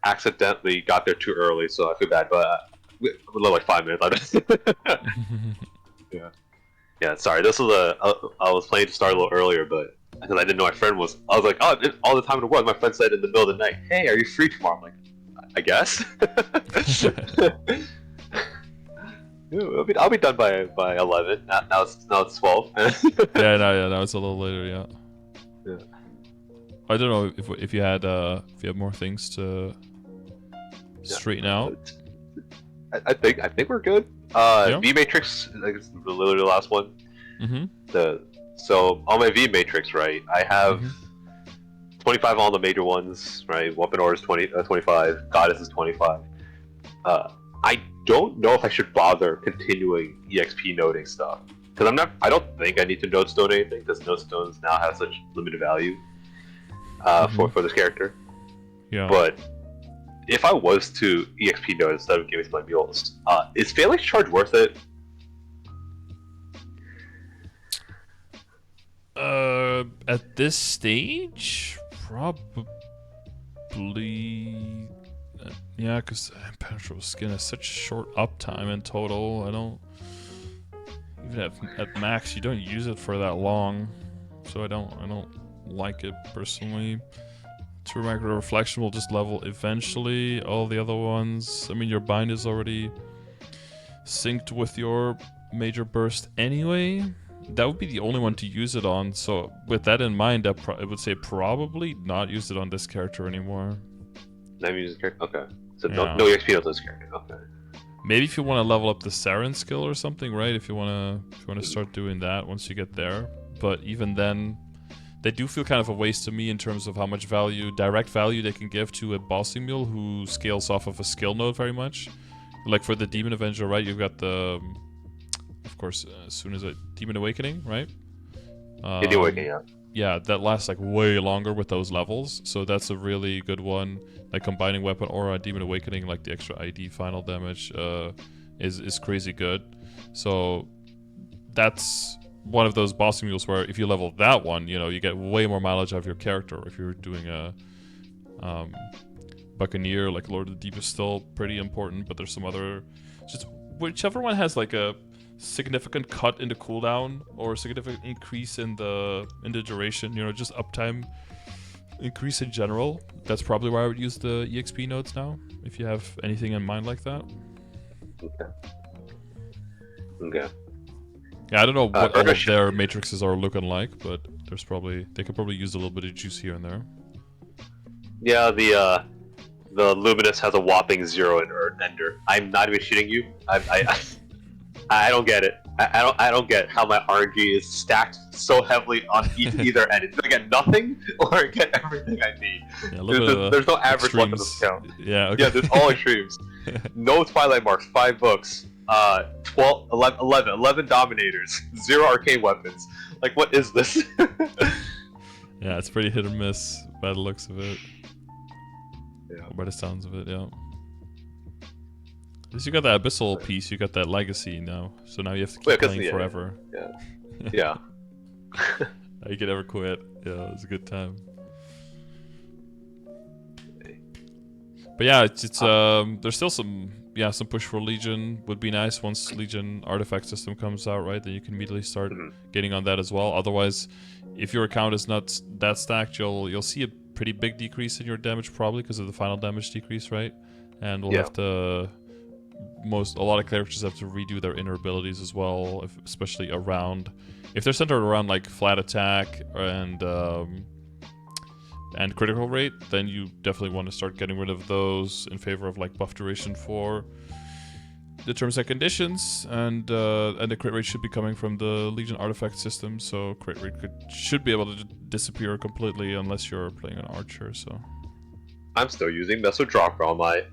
accidentally got there too early, so I feel bad. But a little like 5 minutes. Yeah. Yeah. Sorry, this was I was planning to start a little earlier, but because I didn't know my friend was, I was like, oh, all the time in the world. My friend said in the middle of the night, "Hey, are you free tomorrow?" I'm like, I guess. Yeah, I'll be done by 11. Now it's 12. Yeah, it's a little later. Yeah. Yeah. I don't know if you had more things to straighten out. I think we're good. Yeah. VMatrix, like, it's literally the last one. Mm-hmm. So on my VMatrix, right, I have 25 on the major ones, right? Weapon Ore is 25. Goddess is 25. I don't know if I should bother continuing EXP noding stuff because I don't think I need to node stone anything because node stones now have such limited value for this character. Yeah. But if I was to EXP node instead of giving my mules, is Phalanx Charge worth it? At this stage, probably. Yeah, because Impenetrable Skin has such short uptime in total. I don't even at max. You don't use it for that long, so I don't like it personally. True Micro Reflection will just level eventually. All the other ones, I mean, your bind is already synced with your major burst anyway. That would be the only one to use it on. So with that in mind, I would say probably not use it on this character anymore. Not use this character. Okay. So Yeah. no EXP on this character. Okay. Maybe if you want to level up the Saren skill or something, right? If you want to start doing that once you get there. But even then, they do feel kind of a waste to me in terms of how much value, direct value they can give to a bossing mule who scales off of a skill node very much. Like for the Demon Avenger, right? You've got the, of course, as soon as Demon Awakening, right? Demon Awakening, yeah. Yeah, that lasts like way longer with those levels, so that's a really good one. Like combining Weapon Aura, Demon Awakening, like the extra ID final damage, is crazy good. So that's one of those bossing mules where if you level that one, you know, you get way more mileage out of your character. If you're doing a Buccaneer, like Lord of the Deep is still pretty important, but there's some other, just whichever one has like a significant cut in the cooldown or significant increase in the duration, you know, just uptime increase in general. That's probably where I would use the EXP nodes now, if you have anything in mind like that. Okay. Yeah, I don't know what all of their matrices are looking like, but they could probably use a little bit of juice here and there. Yeah, the Luminous has a whopping 0 in Ender. I'm not even shitting you. I don't get it. I don't get how my RNG is stacked so heavily on either end. It's gonna get nothing or get everything I need. Yeah, there's no average luck in this account. Yeah, okay. Yeah, there's all extremes. No Twilight Marks, 5 books, 11 Dominators, 0 Arcane Weapons. Like, what is this? Yeah, it's pretty hit or miss by the looks of it. Yeah. Or by the sounds of it, yeah. At least you got that Abyssal piece, you got that Legacy now. So now you have to keep playing forever. Yeah. You can never quit. Yeah, it's a good time. But yeah, it's there's still some push for Legion would be nice once Legion artifact system comes out, right? Then you can immediately start getting on that as well. Otherwise, if your account is not that stacked, you'll see a pretty big decrease in your damage probably because of the final damage decrease, right? And we'll have to a lot of characters have to redo their inner abilities as well, especially around if they're centered around like flat attack and critical rate, then you definitely want to start getting rid of those in favor of like buff duration for the terms and conditions, and the crit rate should be coming from the Legion artifact system, so crit rate should be able to disappear completely unless you're playing an archer. So I'm still using Meso Dropper on my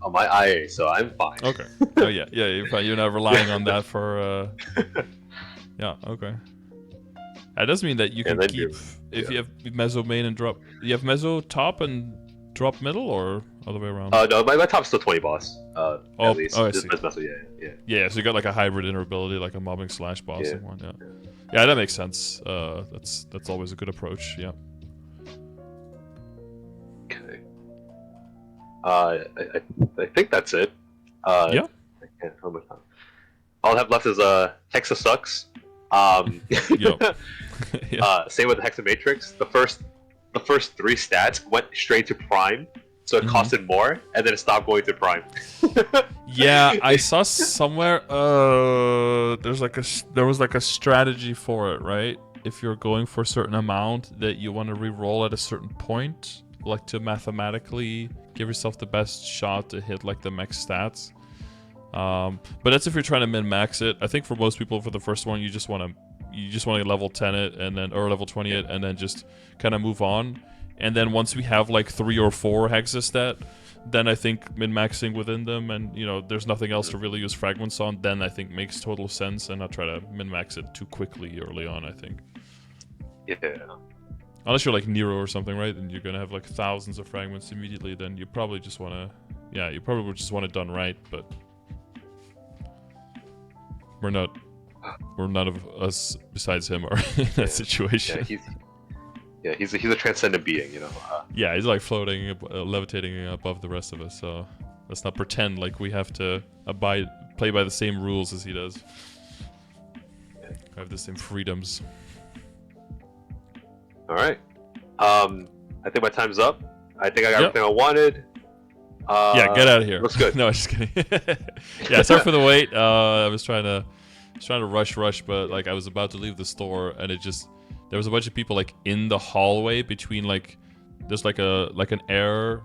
IA, so I'm fine. Okay. Oh yeah, you're fine. You're not relying on that for. Yeah. Okay. That does mean that you can keep if you have Meso main and drop. You have Meso top and drop middle, or other way around? No, my top's still 20 boss. At least. I see. Meso, yeah. So you got like a hybrid inner ability, like a mobbing / bossing one. Yeah, that makes sense. That's always a good approach. Yeah. Okay. I think that's it. Yeah. can't. How much time? All I have left is Hexa sucks. Yep. Yeah. Same with the VMatrix. The first 3 stats went straight to Prime, so it costed more, and then it stopped going to Prime. Yeah, I saw somewhere. There was like a strategy for it, right? If you're going for a certain amount that you want to re-roll at a certain point, like to mathematically give yourself the best shot to hit like the max stats. But that's if you're trying to min-max it. I think for most people, for the first one, you just want to level 10 it and then or level 20 it and then just kind of move on. And then once we have like 3 or 4 hexastat, then I think min-maxing within them, and you know there's nothing else to really use fragments on, then I think makes total sense, and not try to min-max it too quickly early on, I think. Yeah. Unless you're like Nero or something, right? And you're gonna have like thousands of fragments immediately, then you probably just wanna, yeah, you probably just want it done right, but none of us besides him are in that situation. He's a transcendent being, you know. Yeah, he's like floating, levitating above the rest of us. So let's not pretend like we have to play by the same rules as he does. Have the same freedoms. All right. I think my time's up. I think I got everything I wanted. Yeah, get out of here. Looks good. No, I'm just kidding. Yeah, sorry for the wait. I was trying to rush, but like I was about to leave the store, and there was a bunch of people like in the hallway between like there's like an air,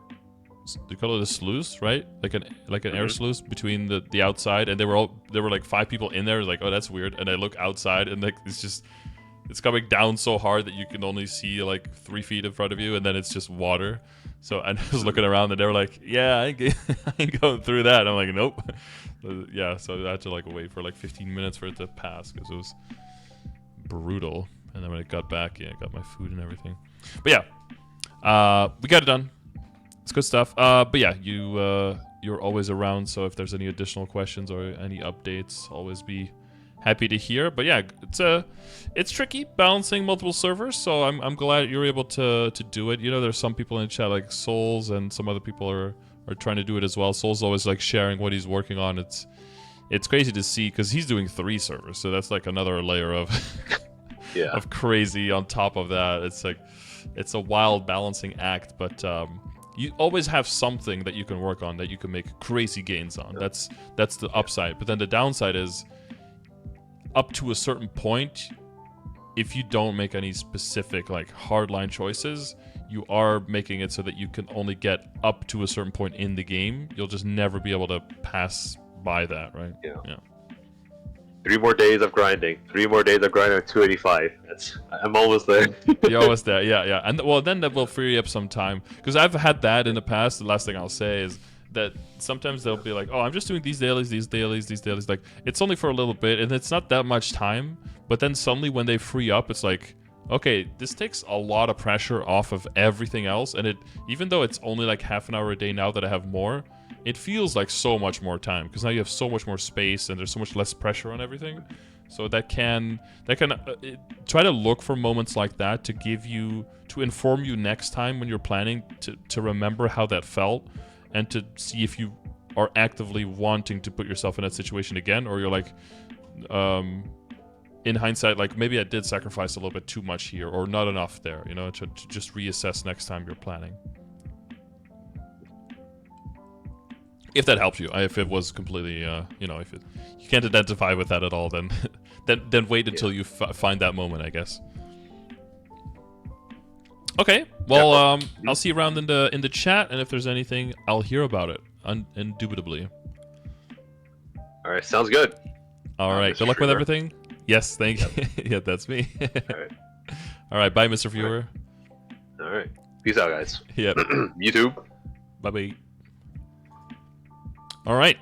they call it a sluice, right? Like an air sluice between the outside, and there were like 5 people in there. Like, oh, that's weird. And I look outside, and like it's coming down so hard that you can only see like 3 feet in front of you, and then it's just water. So I was looking around, and they were like, "Yeah, I ain't going through that." And I'm like, "Nope." Yeah, so I had to like wait for like 15 minutes for it to pass because it was brutal. And then when it got back, yeah, I got my food and everything. But yeah, we got it done. It's good stuff. But yeah, you're always around. So if there's any additional questions or any updates, always be happy to hear. But yeah, it's tricky balancing multiple servers. So I'm glad you're able to do it. You know, there's some people in the chat like Souls, and some other people are trying to do it as well. Souls always like sharing what he's working on. It's crazy to see because he's doing 3 servers, so that's like another layer of of crazy on top of that. It's like it's a wild balancing act, but you always have something that you can work on that you can make crazy gains on. That's the upside. But then the downside is up to a certain point, if you don't make any specific like hardline choices, you are making it so that you can only get up to a certain point in the game. You'll just never be able to pass by that, right? Yeah. 3 more days of grinding. 3 more days of grinding at 285. I'm almost there. You're almost there, yeah. And well, then that will free up some time. Because I've had that in the past. The last thing I'll say is that sometimes they'll be like, oh, I'm just doing these dailies. Like, it's only for a little bit, and it's not that much time. But then suddenly when they free up, it's like, okay, this takes a lot of pressure off of everything else. And even though it's only like half an hour a day now that I have more, it feels like so much more time because now you have so much more space and there's so much less pressure on everything. So that can try to look for moments like that to inform you next time when you're planning to remember how that felt and to see if you are actively wanting to put yourself in that situation again, or you're like, in hindsight, like maybe I did sacrifice a little bit too much here or not enough there, you know, to just reassess next time you're planning. If that helps you, if it was completely, you know, if you can't identify with that at all, then then wait until you find that moment, I guess. Okay, well, I'll see you around in the chat, and if there's anything, I'll hear about it, indubitably. All right, sounds good. All right, good luck with everything. Yes, thank you. Yeah, that's me. All right, bye, Mr. Viewer. All right, peace out, guys. Yeah. YouTube. Bye-bye. All right,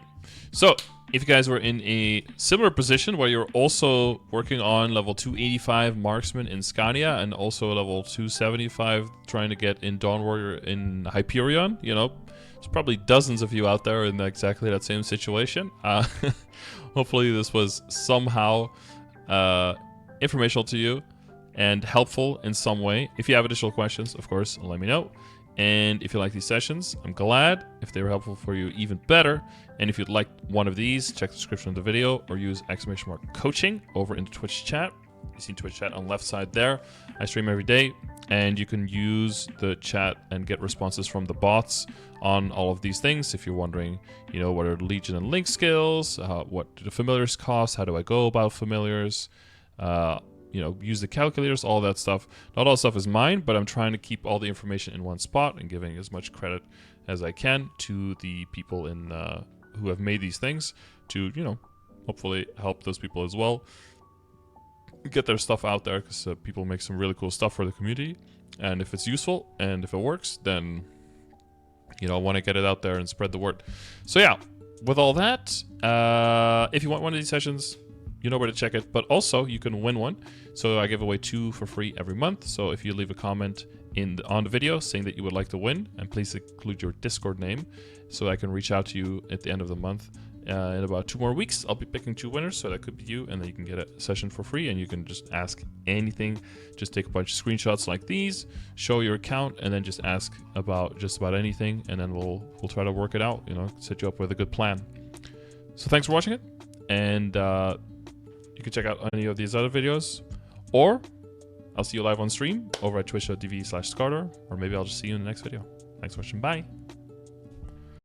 so if you guys were in a similar position where you're also working on level 285 Marksman in Scania and also level 275 trying to get in Dawn Warrior in Hyperion, you know, there's probably dozens of you out there in exactly that same situation. Hopefully this was somehow informational to you and helpful in some way. If you have additional questions, of course, let me know. And if you like these sessions, I'm glad. If they were helpful for you, even better. And if you'd like one of these, check the description of the video or use !coaching over in the Twitch chat. You see Twitch chat on the left side there. I stream every day, and you can use the chat and get responses from the bots on all of these things. If you're wondering, you know, what are the Legion and Link skills? What do the familiars cost? How do I go about familiars? You know, use the calculators, all that stuff. Not all stuff is mine, but I'm trying to keep all the information in one spot and giving as much credit as I can to the people in who have made these things to, you know, hopefully help those people as well get their stuff out there, because people make some really cool stuff for the community, and if it's useful and if it works, then, you know, I want to get it out there and spread the word. So yeah, with all that, if you want one of these sessions, you know where to check it, but also you can win one. So I give away 2 for free every month. So if you leave a comment on the video saying that you would like to win, and please include your Discord name so I can reach out to you at the end of the month. In about 2 more weeks, I'll be picking 2 winners, so that could be you, and then you can get a session for free, and you can just ask anything. Just take a bunch of screenshots like these, show your account, and then just ask about just about anything, and then we'll try to work it out, you know, set you up with a good plan. So thanks for watching it, and you can check out any of these other videos, or I'll see you live on stream over at twitch.tv/Scardor, or maybe I'll just see you in the next video. Thanks for watching, bye!